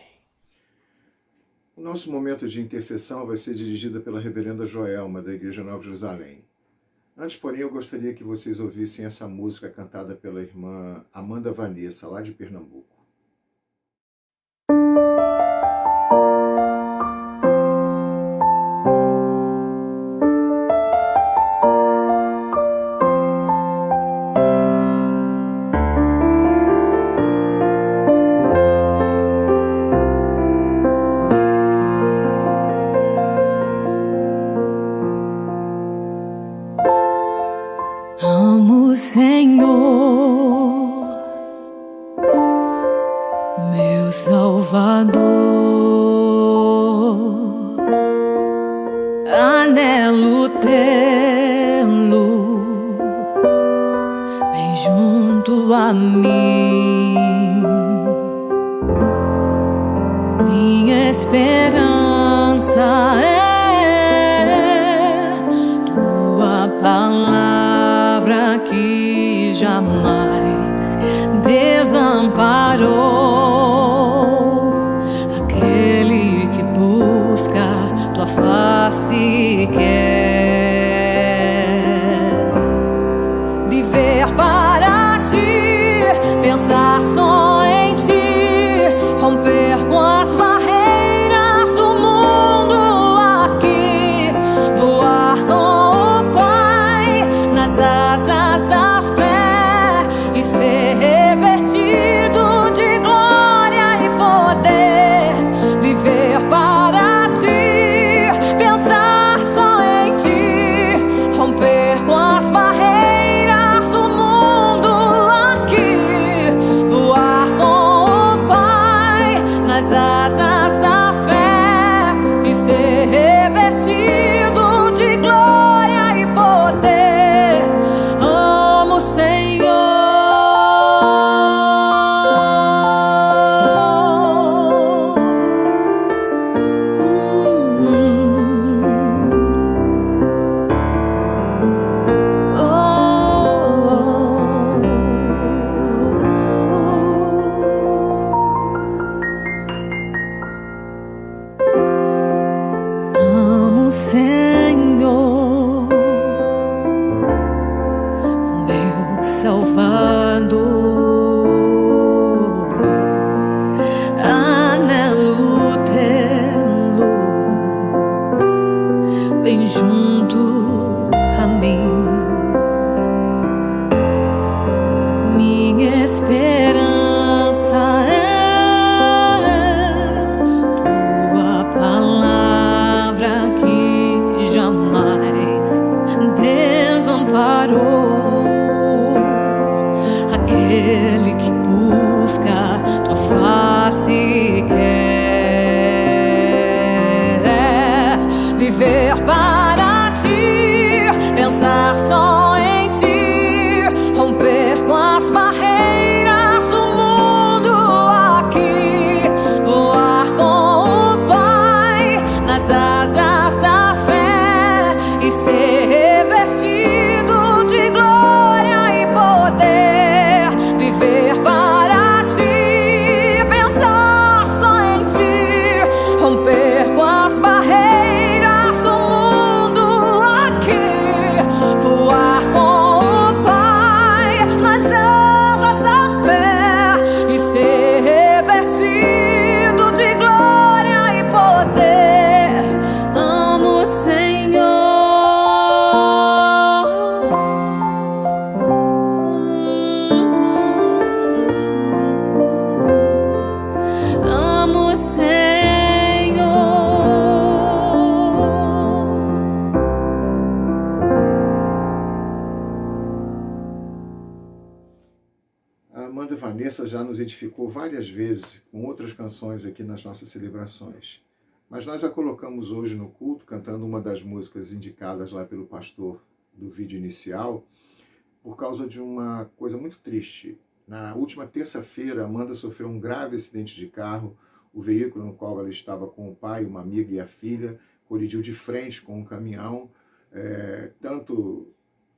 Speaker 2: O nosso momento de intercessão vai ser dirigida pela reverenda Joelma, da Igreja Nova Jerusalém. Antes, porém, eu gostaria que vocês ouvissem essa música cantada pela irmã Amanda Vanessa, lá de Pernambuco.
Speaker 3: Salvador, anelo tê-lo bem junto a mim. Minha esperança é tua palavra que jamais desamparou aquele que busca tua face quer viver para ti, pensar só em ti, romper com as barreiras do mundo aqui, voar com o Pai nas asas da fé e ser revestido de glória e poder, viver para ti, pensar só em ti, romper com as barreiras do mundo aqui, voar com o Pai nas asas da fé e ser revestido de glória e poder. Amo o Senhor. Amo o Senhor, meu Salvador, anelo tê-lo bem junto a mim. Minha esperança é tua palavra que jamais desamparou aquele que busca tua face quer viver para ti, pensar só em ti, romper com as barreiras do mundo aqui, voar com o Pai nas asas da fé e ser revestido de glória e poder, viver para ti, pensar só em ti, romper com as barreiras do mundo aqui, voar com o Pai nas asas da fé e ser revestido de glória e poder. Amo o Senhor. Amo o Senhor.
Speaker 2: A Amanda Vanessa já nos edificou várias vezes com outras canções aqui nas nossas celebrações. Mas nós a colocamos hoje no culto, cantando uma das músicas indicadas lá pelo pastor do vídeo inicial, por causa de uma coisa muito triste. Na última terça-feira, Amanda sofreu um grave acidente de carro. O veículo no qual ela estava com o pai, uma amiga e a filha, colidiu de frente com um caminhão. Tanto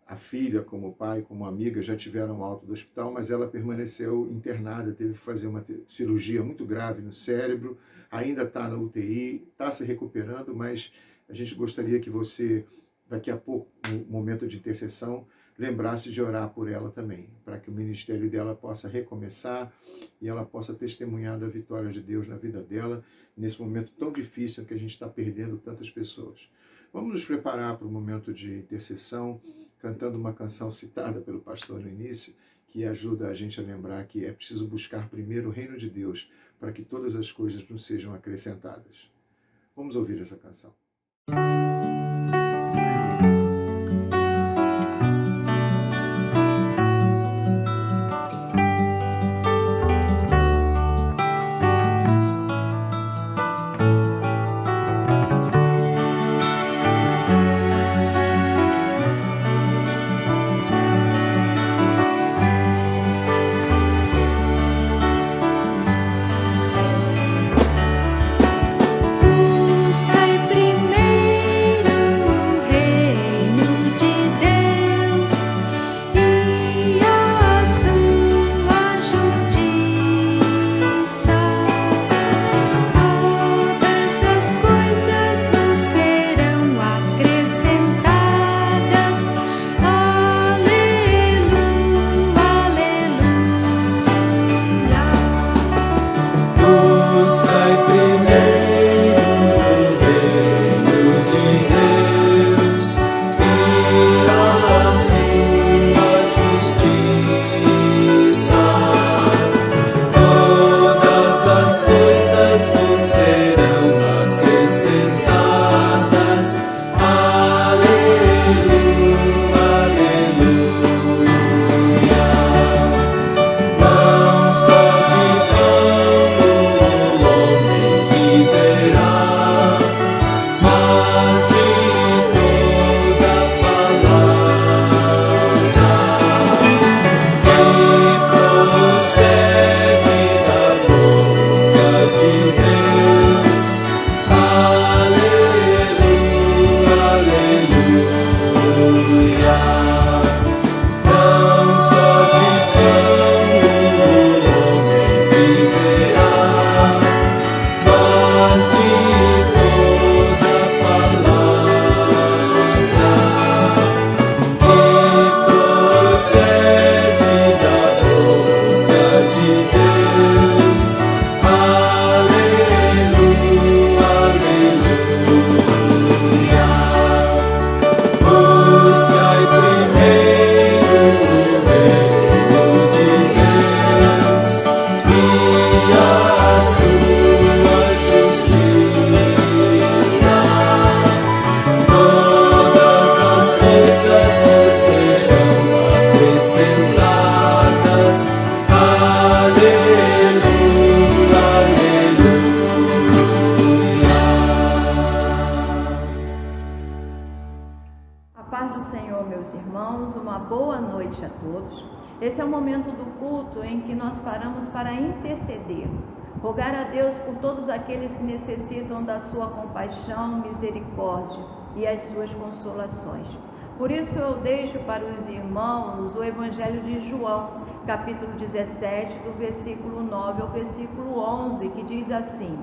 Speaker 2: a filha como o pai, como a amiga, já tiveram alta do hospital, mas ela permaneceu internada, teve que fazer uma cirurgia muito grave no cérebro, ainda está na UTI, está se recuperando, mas a gente gostaria que você, daqui a pouco, no momento de intercessão, lembrasse de orar por ela também, para que o ministério dela possa recomeçar e ela possa testemunhar da vitória de Deus na vida dela, nesse momento tão difícil em que a gente está perdendo tantas pessoas. Vamos nos preparar para o momento de intercessão, cantando uma canção citada pelo pastor no início, que ajuda a gente a lembrar que é preciso buscar primeiro o reino de Deus, para que todas as coisas nos sejam acrescentadas. Vamos ouvir essa canção.
Speaker 11: noite a todos. Esse é o momento do culto em que nós paramos para interceder, rogar a Deus por todos aqueles que necessitam da sua compaixão, misericórdia e as suas consolações. Por isso eu deixo para os irmãos o Evangelho de João, capítulo 17, do versículo 9 ao versículo 11, que diz assim: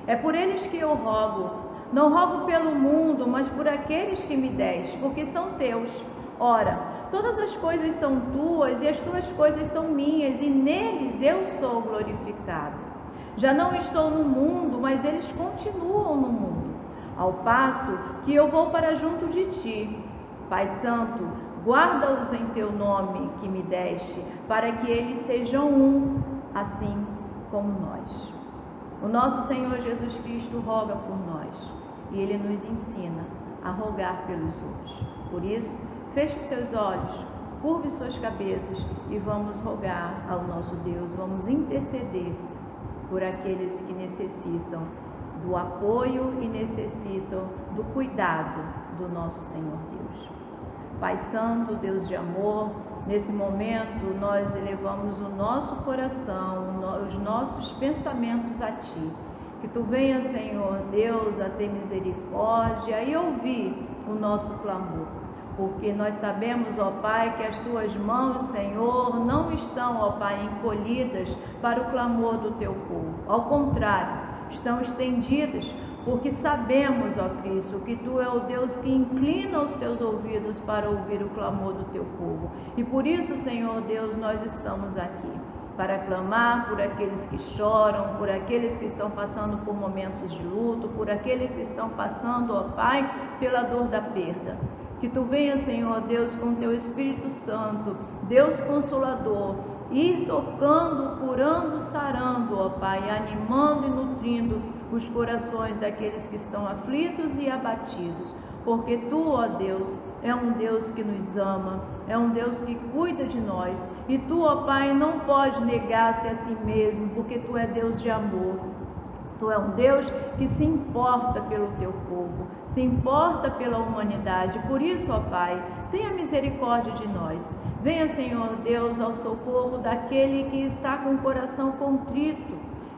Speaker 11: é por eles que eu rogo, não rogo pelo mundo, mas por aqueles que me deste, porque são teus. Ora, todas as coisas são tuas e as tuas coisas são minhas, e neles eu sou glorificado. Já não estou no mundo, mas eles continuam no mundo, ao passo que eu vou para junto de ti. Pai Santo, guarda-os em teu nome que me deste, para que eles sejam um, assim como nós. O nosso Senhor Jesus Cristo roga por nós, e Ele nos ensina a rogar pelos outros. Por isso, feche seus olhos, curve suas cabeças e vamos rogar ao nosso Deus, vamos interceder por aqueles que necessitam do apoio e necessitam do cuidado do nosso Senhor Deus. Pai Santo, Deus de amor, nesse momento nós elevamos o nosso coração, os nossos pensamentos a Ti. Que Tu venha, Senhor Deus, a ter misericórdia e ouvir o nosso clamor. Porque nós sabemos, ó Pai, que as Tuas mãos, Senhor, não estão, ó Pai, encolhidas para o clamor do Teu povo. Ao contrário, estão estendidas, porque sabemos, ó Cristo, que Tu é o Deus que inclina os Teus ouvidos para ouvir o clamor do Teu povo. E por isso, Senhor Deus, nós estamos aqui, para clamar por aqueles que choram, por aqueles que estão passando por momentos de luto, por aqueles que estão passando, ó Pai, pela dor da perda. Que Tu venha, Senhor Deus, com Teu Espírito Santo, Deus Consolador, ir tocando, curando, sarando, ó Pai, animando e nutrindo os corações daqueles que estão aflitos e abatidos. Porque Tu, ó Deus, é um Deus que nos ama, é um Deus que cuida de nós. E Tu, ó Pai, não pode negar-se a si mesmo, porque Tu é Deus de amor. Tu é um Deus que se importa pelo Teu povo, se importa pela humanidade. Por isso, ó Pai, tenha misericórdia de nós. Venha, Senhor Deus, ao socorro daquele que está com o coração contrito,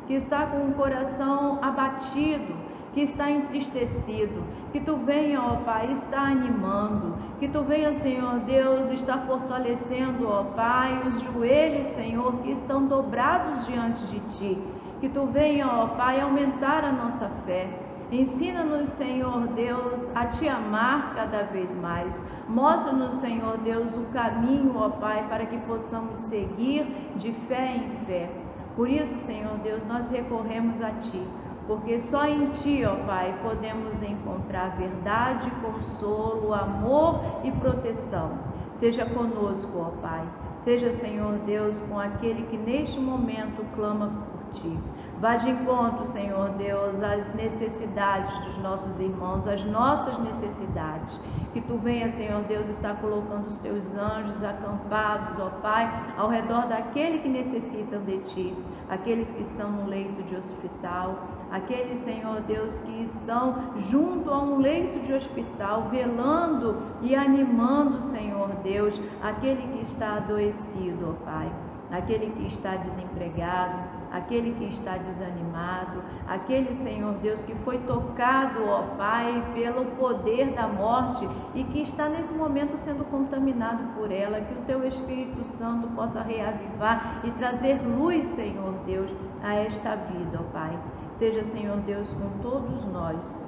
Speaker 11: que está com o coração abatido, que está entristecido. Que Tu venha, ó Pai, está animando. Que Tu venha, Senhor Deus, está fortalecendo, ó Pai, os joelhos, Senhor, que estão dobrados diante de Ti. Que Tu venha, ó Pai, aumentar a nossa fé. Ensina-nos, Senhor Deus, a Te amar cada vez mais. Mostra-nos, Senhor Deus, o caminho, ó Pai, para que possamos seguir de fé em fé. Por isso, Senhor Deus, nós recorremos a Ti, porque só em Ti, ó Pai, podemos encontrar verdade, consolo, amor e proteção. Seja conosco, ó Pai. Seja, Senhor Deus, com aquele que neste momento clama por Ti. Vá de encontro, Senhor Deus, às necessidades dos nossos irmãos, às nossas necessidades. Que Tu venha, Senhor Deus, estar colocando os Teus anjos acampados, ó Pai, ao redor daquele que necessitam de Ti, aqueles que estão no leito de hospital, aqueles, Senhor Deus, que estão junto a um leito de hospital, velando e animando, Senhor Deus, aquele que está adoecido, ó Pai, aquele que está desempregado, aquele que está desanimado, aquele, Senhor Deus, que foi tocado, ó Pai, pelo poder da morte e que está nesse momento sendo contaminado por ela. Que o Teu Espírito Santo possa reavivar e trazer luz, Senhor Deus, a esta vida, ó Pai. Seja, Senhor Deus, com todos nós.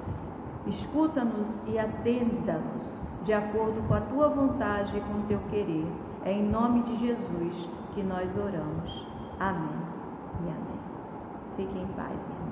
Speaker 11: Escuta-nos e atenda-nos de acordo com a Tua vontade e com o Teu querer. É em nome de Jesus que nós oramos. Amém e amém. Fiquem em paz, irmãos.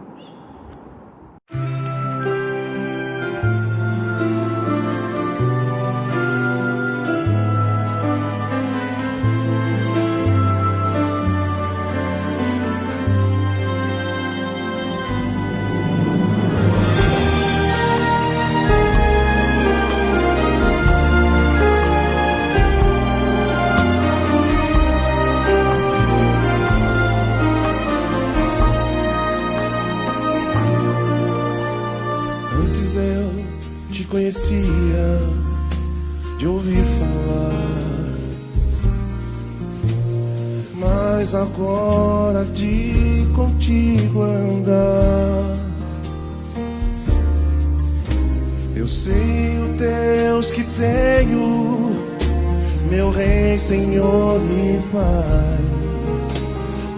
Speaker 8: Conhecia de ouvir falar, mas agora de contigo andar. Eu sei o Deus que tenho, meu Rei, Senhor e Pai.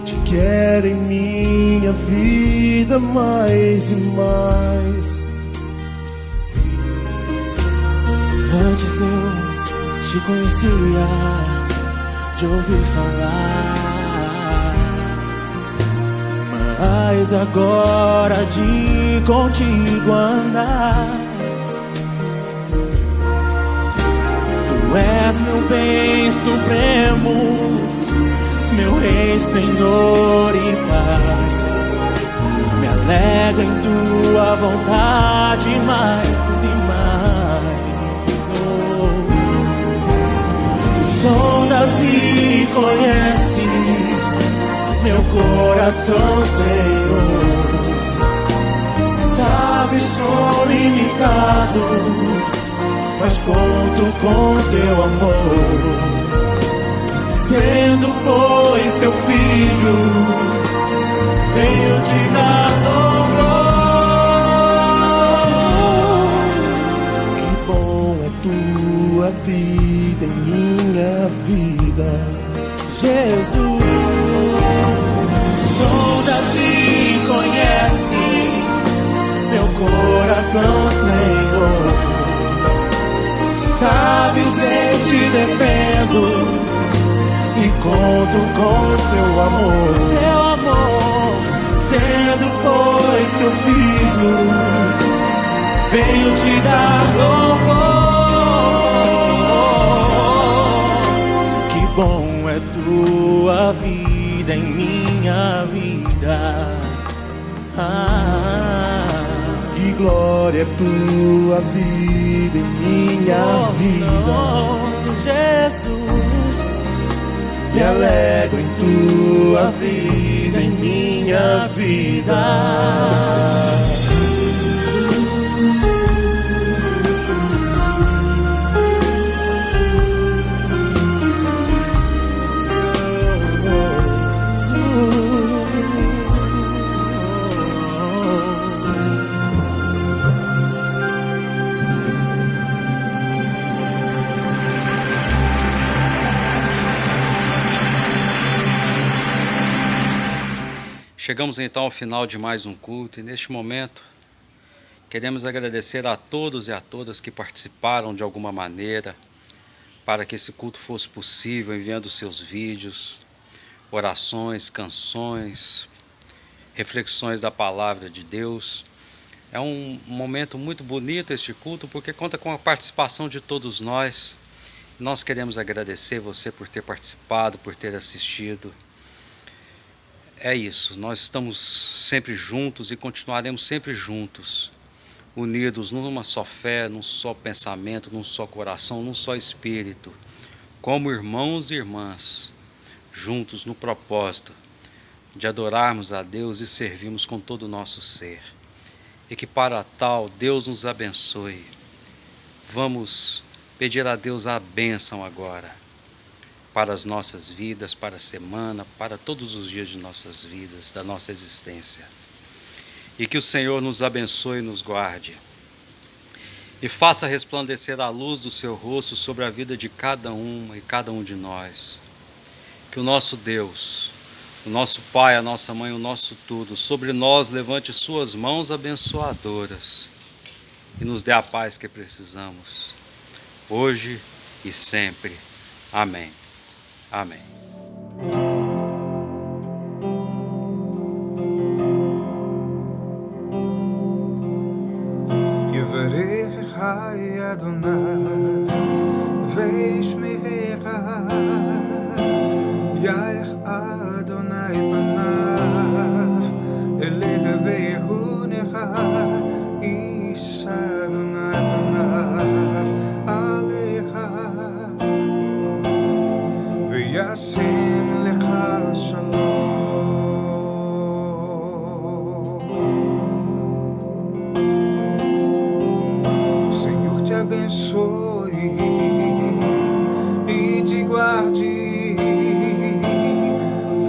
Speaker 8: Te quero em minha vida mais e mais.
Speaker 7: Antes eu te conhecia de ouvir falar, mas agora de contigo andar. Tu és meu bem supremo, meu Rei, Senhor e paz. Me alegro em tua vontade mais e mais. Tu sondas e conheces meu coração, Senhor. Sabes, sou limitado, mas conto com teu amor. Sendo, pois, teu filho, venho te dar louvor.
Speaker 8: Que bom é tua vida em minha vida,
Speaker 7: Jesus. Tu sondas e conheces meu coração, Senhor. Sabes, de ti dependo e conto com teu amor. Teu amor. Sendo, pois, teu filho, venho te dar louvor. Que bom é tua vida em minha vida.
Speaker 8: que glória é tua vida em minha vida.
Speaker 7: Jesus,
Speaker 8: me alegro em tua vida em minha vida.
Speaker 12: Chegamos então ao final de mais um culto e neste momento queremos agradecer a todos e a todas que participaram de alguma maneira para que esse culto fosse possível, enviando seus vídeos, orações, canções, reflexões da palavra de Deus. É um momento muito bonito este culto porque conta com a participação de todos nós. Nós queremos agradecer você por ter participado, por ter assistido. É isso, nós estamos sempre juntos e continuaremos sempre juntos, unidos numa só fé, num só pensamento, num só coração, num só espírito, como irmãos e irmãs, juntos no propósito de adorarmos a Deus e servirmos com todo o nosso ser. E que para tal Deus nos abençoe. Vamos pedir a Deus a bênção agora, para as nossas vidas, para a semana, para todos os dias de nossas vidas, da nossa existência. E que o Senhor nos abençoe e nos guarde. E faça resplandecer a luz do seu rosto sobre a vida de cada uma e cada um de nós. Que o nosso Deus, o nosso Pai, a nossa Mãe, o nosso tudo, sobre nós levante suas mãos abençoadoras e nos dê a paz que precisamos, hoje e sempre. Amém. Amém.
Speaker 1: Yivarechecha Adonai ve'yishmerecha Yair Adonai panav elecha ve'yehunecha Ish Adonai panav alecha Yasim lecha shalom. Senhor te abençoe e te guarde,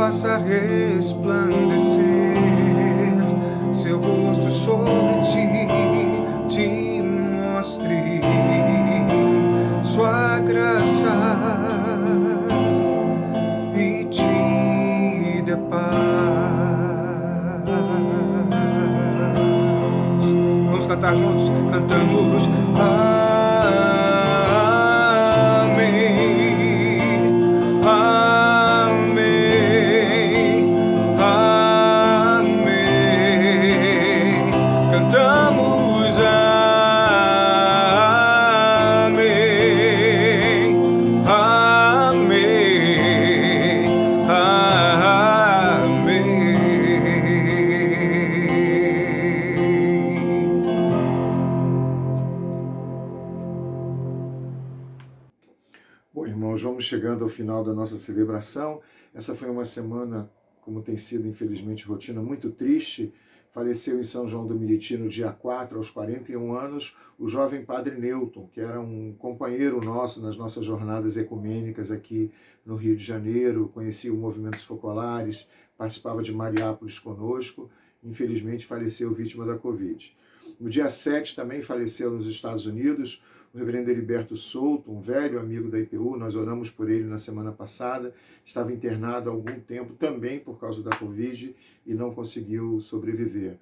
Speaker 1: faça resplandecer seu rosto sobre ti, te mostre sua graça e te dê paz. Vamos cantar juntos, cantamos amém, amém, amém. Cantamos amém, amém, amém.
Speaker 2: Bom, irmãos, vamos chegando ao final da nossa celebração. Essa foi uma semana, como tem sido, infelizmente, rotina muito triste. Faleceu em São João do Meriti no dia 4, aos 41 anos, o jovem Padre Newton, que era um companheiro nosso nas nossas jornadas ecumênicas aqui no Rio de Janeiro, conhecia o Movimentos Focolares, participava de Mariápolis conosco, infelizmente faleceu vítima da Covid. No dia 7 também faleceu nos Estados Unidos o reverendo Heriberto Souto, um velho amigo da IPU, nós oramos por ele na semana passada, estava internado há algum tempo também por causa da Covid e não conseguiu sobreviver.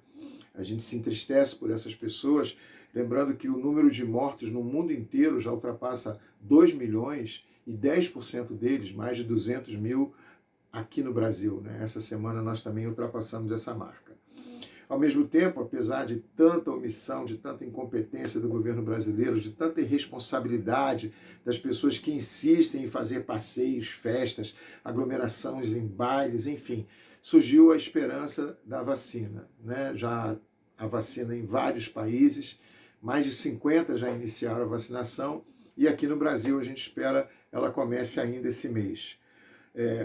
Speaker 2: A gente se entristece por essas pessoas, lembrando que o número de mortos no mundo inteiro já ultrapassa 2 milhões e 10% deles, mais de 200 mil, aqui no Brasil, né? Essa semana nós também ultrapassamos essa marca. Ao mesmo tempo, apesar de tanta omissão, de tanta incompetência do governo brasileiro, de tanta irresponsabilidade das pessoas que insistem em fazer passeios, festas, aglomerações em bailes, enfim, surgiu a esperança da vacina, né? Já a vacina em vários países, mais de 50 já iniciaram a vacinação e aqui no Brasil a gente espera ela comece ainda esse mês.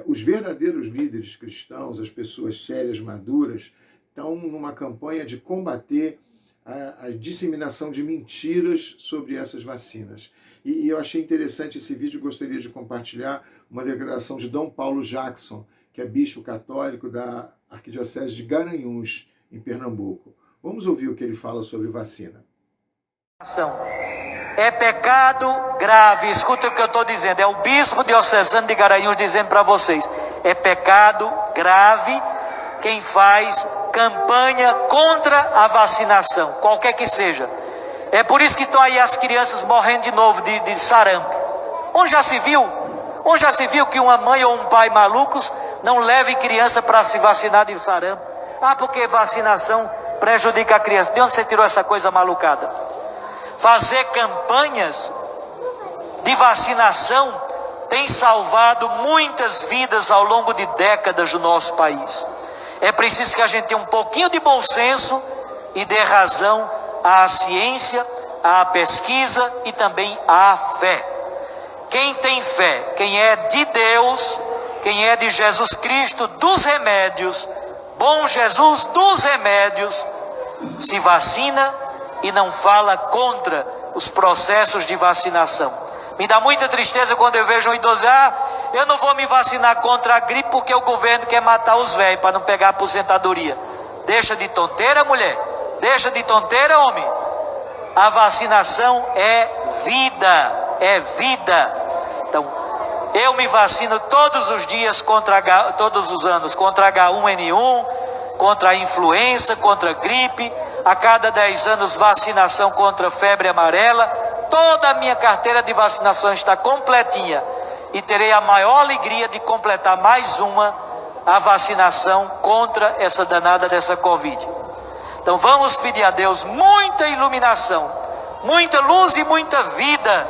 Speaker 2: Os verdadeiros líderes cristãos, as pessoas sérias, maduras, estão numa campanha de combater a disseminação de mentiras sobre essas vacinas. E eu achei interessante esse vídeo, gostaria de compartilhar uma declaração de Dom Paulo Jackson, que é bispo católico da Arquidiocese de Garanhuns, em Pernambuco. Vamos ouvir o que ele fala sobre vacina.
Speaker 13: É pecado grave, escuta o que eu estou dizendo, é o bispo diocesano de Garanhuns dizendo para vocês, é pecado grave quem faz campanha contra a vacinação, qualquer que seja. É por isso que estão aí as crianças morrendo de novo de sarampo. Onde já se viu? Onde já se viu que uma mãe ou um pai malucos não leve criança para se vacinar de sarampo? Ah, porque vacinação prejudica a criança. De onde você tirou essa coisa malucada? Fazer campanhas de vacinação tem salvado muitas vidas ao longo de décadas do nosso país. É preciso que a gente tenha um pouquinho de bom senso e dê razão à ciência, à pesquisa e também à fé. Quem tem fé, quem é de Deus, quem é de Jesus Cristo dos remédios, bom Jesus dos remédios, se vacina e não fala contra os processos de vacinação. Me dá muita tristeza quando eu vejo um idoso, eu não vou me vacinar contra a gripe porque o governo quer matar os velhos para não pegar aposentadoria. Deixa de tonteira, mulher. Deixa de tonteira, homem. A vacinação é vida. É vida. Então, eu me vacino todos os dias, todos os anos, contra H1N1, contra a influenza, contra a gripe. A cada 10 anos, vacinação contra a febre amarela. Toda a minha carteira de vacinação está completinha. E terei a maior alegria de completar mais uma, a vacinação contra essa danada dessa Covid. Então vamos pedir a Deus muita iluminação, muita luz e muita vida,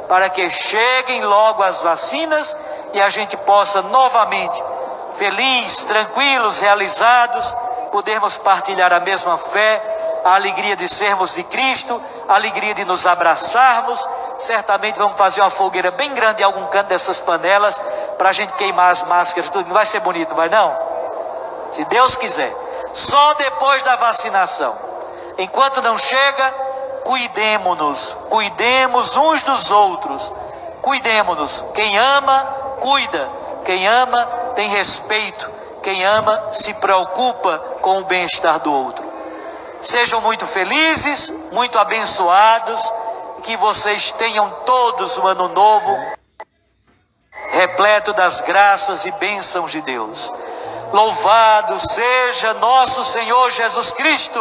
Speaker 13: para que cheguem logo as vacinas e a gente possa novamente, felizes, tranquilos, realizados, podermos partilhar a mesma fé, a alegria de sermos de Cristo, a alegria de nos abraçarmos. Certamente vamos fazer uma fogueira bem grande em algum canto dessas panelas, para a gente queimar as máscaras, tudo. Não vai ser bonito, vai não? Se Deus quiser. Só depois da vacinação. Enquanto não chega, cuidemo-nos. Cuidemos uns dos outros. Cuidemo-nos. Quem ama, cuida. Quem ama, tem respeito. Quem ama se preocupa com o bem-estar do outro. Sejam muito felizes, muito abençoados, que vocês tenham todos um ano novo, repleto das graças e bênçãos de Deus. Louvado seja nosso Senhor Jesus Cristo!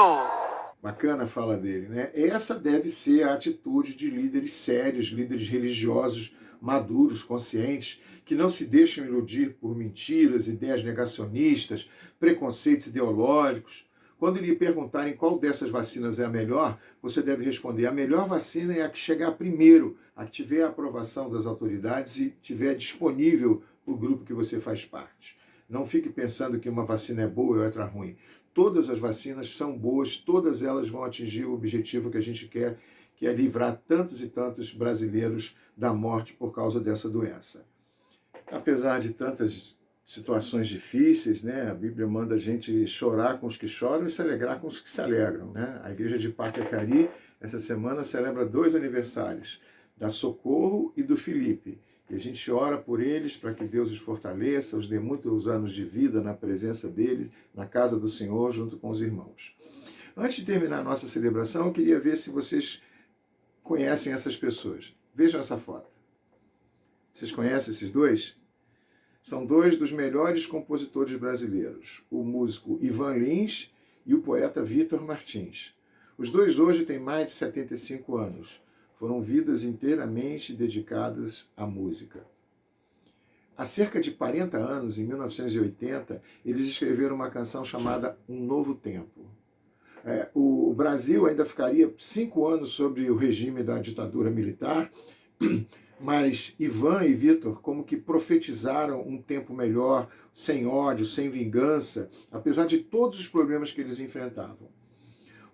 Speaker 2: Bacana a fala dele, né? Essa deve ser a atitude de líderes sérios, líderes religiosos, maduros, conscientes, que não se deixam iludir por mentiras, ideias negacionistas, preconceitos ideológicos. Quando lhe perguntarem qual dessas vacinas é a melhor, você deve responder: a melhor vacina é a que chegar primeiro, a que tiver a aprovação das autoridades e tiver disponível o grupo que você faz parte. Não fique pensando que uma vacina é boa e outra ruim. Todas as vacinas são boas, todas elas vão atingir o objetivo que a gente quer, que é livrar tantos e tantos brasileiros da morte por causa dessa doença. Apesar de tantas situações difíceis, né, a Bíblia manda a gente chorar com os que choram e se alegrar com os que se alegram, né? A igreja de Pacacari, essa semana, celebra 2 aniversários, da Socorro e do Felipe. E a gente ora por eles para que Deus os fortaleça, os dê muitos anos de vida na presença deles, na casa do Senhor, junto com os irmãos. Antes de terminar a nossa celebração, eu queria ver se vocês conhecem essas pessoas. Vejam essa foto. Vocês conhecem esses dois? São 2 dos melhores compositores brasileiros, o músico Ivan Lins e o poeta Vitor Martins. Os dois hoje têm mais de 75 anos. Foram vidas inteiramente dedicadas à música. Há cerca de 40 anos, em 1980, eles escreveram uma canção chamada Um Novo Tempo. O Brasil ainda ficaria 5 anos sob o regime da ditadura militar, mas Ivan e Vitor como que profetizaram um tempo melhor, sem ódio, sem vingança, apesar de todos os problemas que eles enfrentavam.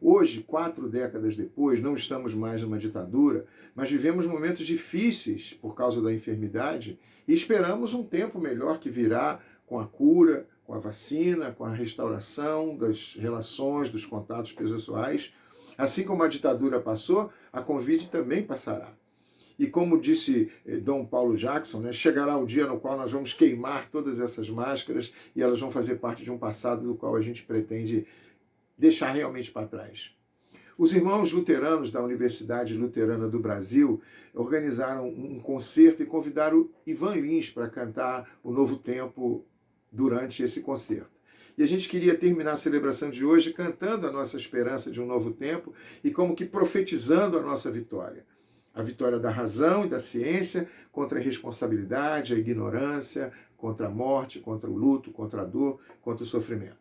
Speaker 2: Hoje, 4 décadas depois, não estamos mais numa ditadura, mas vivemos momentos difíceis por causa da enfermidade e esperamos um tempo melhor que virá com a cura, com a vacina, com a restauração das relações, dos contatos pessoais. Assim como a ditadura passou, a Covid também passará. E como disse Dom Paulo Jackson, né, chegará o dia no qual nós vamos queimar todas essas máscaras e elas vão fazer parte de um passado do qual a gente pretende deixar realmente para trás. Os irmãos luteranos da Universidade Luterana do Brasil organizaram um concerto e convidaram Ivan Lins para cantar O Novo Tempo durante esse concerto. E a gente queria terminar a celebração de hoje cantando a nossa esperança de um novo tempo e como que profetizando a nossa vitória. A vitória da razão e da ciência contra a irresponsabilidade, a ignorância, contra a morte, contra o luto, contra a dor, contra o sofrimento.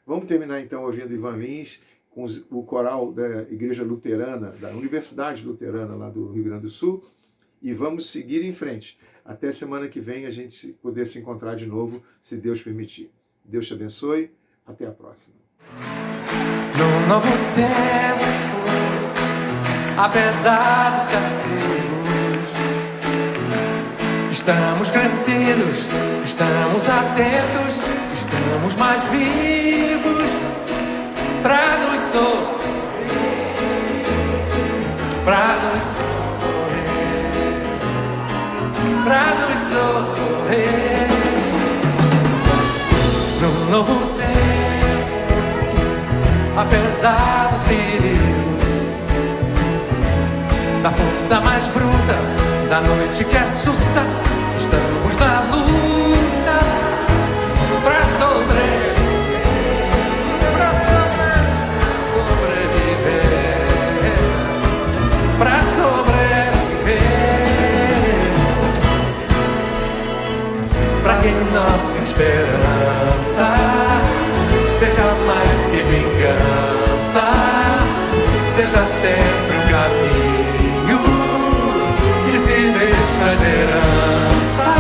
Speaker 2: Vamos terminar então ouvindo Ivan Lins com o coral da Igreja Luterana, da Universidade Luterana lá do Rio Grande do Sul, e vamos seguir em frente. Até semana que vem a gente poder se encontrar de novo, se Deus permitir. Deus te abençoe. Até a próxima.
Speaker 9: No novo tempo, apesar dos castigos, estamos crescidos, estamos atentos, estamos mais vivos pra nos sorrir, pra nos sorrir, pra nos sorrir. No novo tempo, apesar dos perigos, da força mais bruta, da noite que assusta, estamos na luta pra sobreviver, pra sobreviver, pra que nossa esperança seja mais que vingança, seja sempre um caminho que se deixa de herança.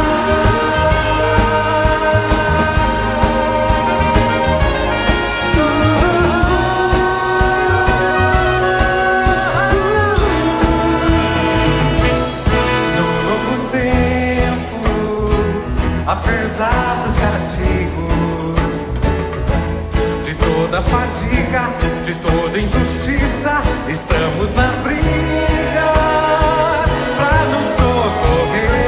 Speaker 9: No novo tempo, apesar dos castigos, de toda fadiga, de toda injustiça, estamos na briga pra nos socorrer,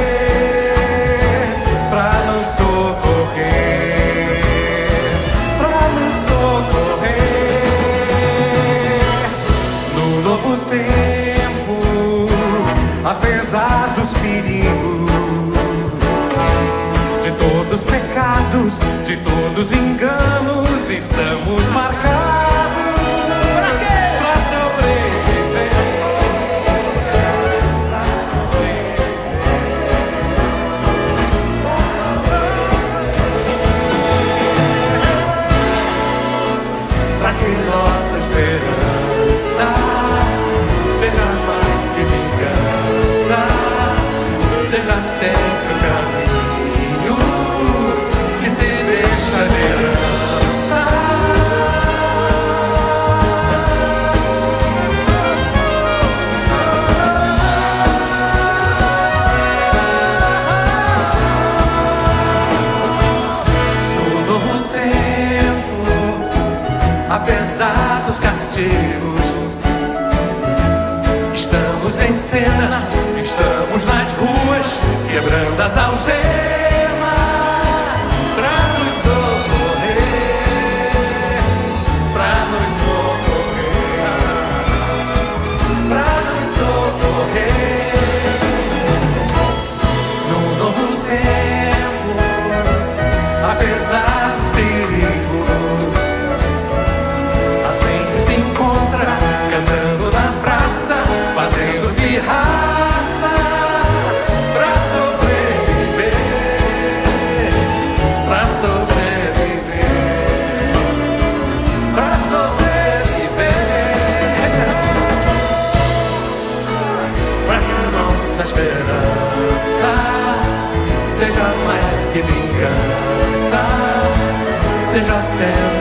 Speaker 9: pra nos socorrer. dos perigos, de todos os pecados, de todos os enganos, estamos marcados. Pra quê? Pra sobreviver. Pra que nossa esperança seja mais que vingança, seja sempre o caminho que se deixa de herança. No novo tempo, apesar dos castigos, estamos em cena, estamos nas ruas, quebrando as algemas, pra nos socorrer, pra nos socorrer, pra nos socorrer. No novo tempo, apesar dos perigos, a gente se encontra cantando na praça, fazendo pirraça, pra sobreviver, pra sobreviver, pra sobreviver, pra que a nossa esperança seja mais que vingança, seja sempre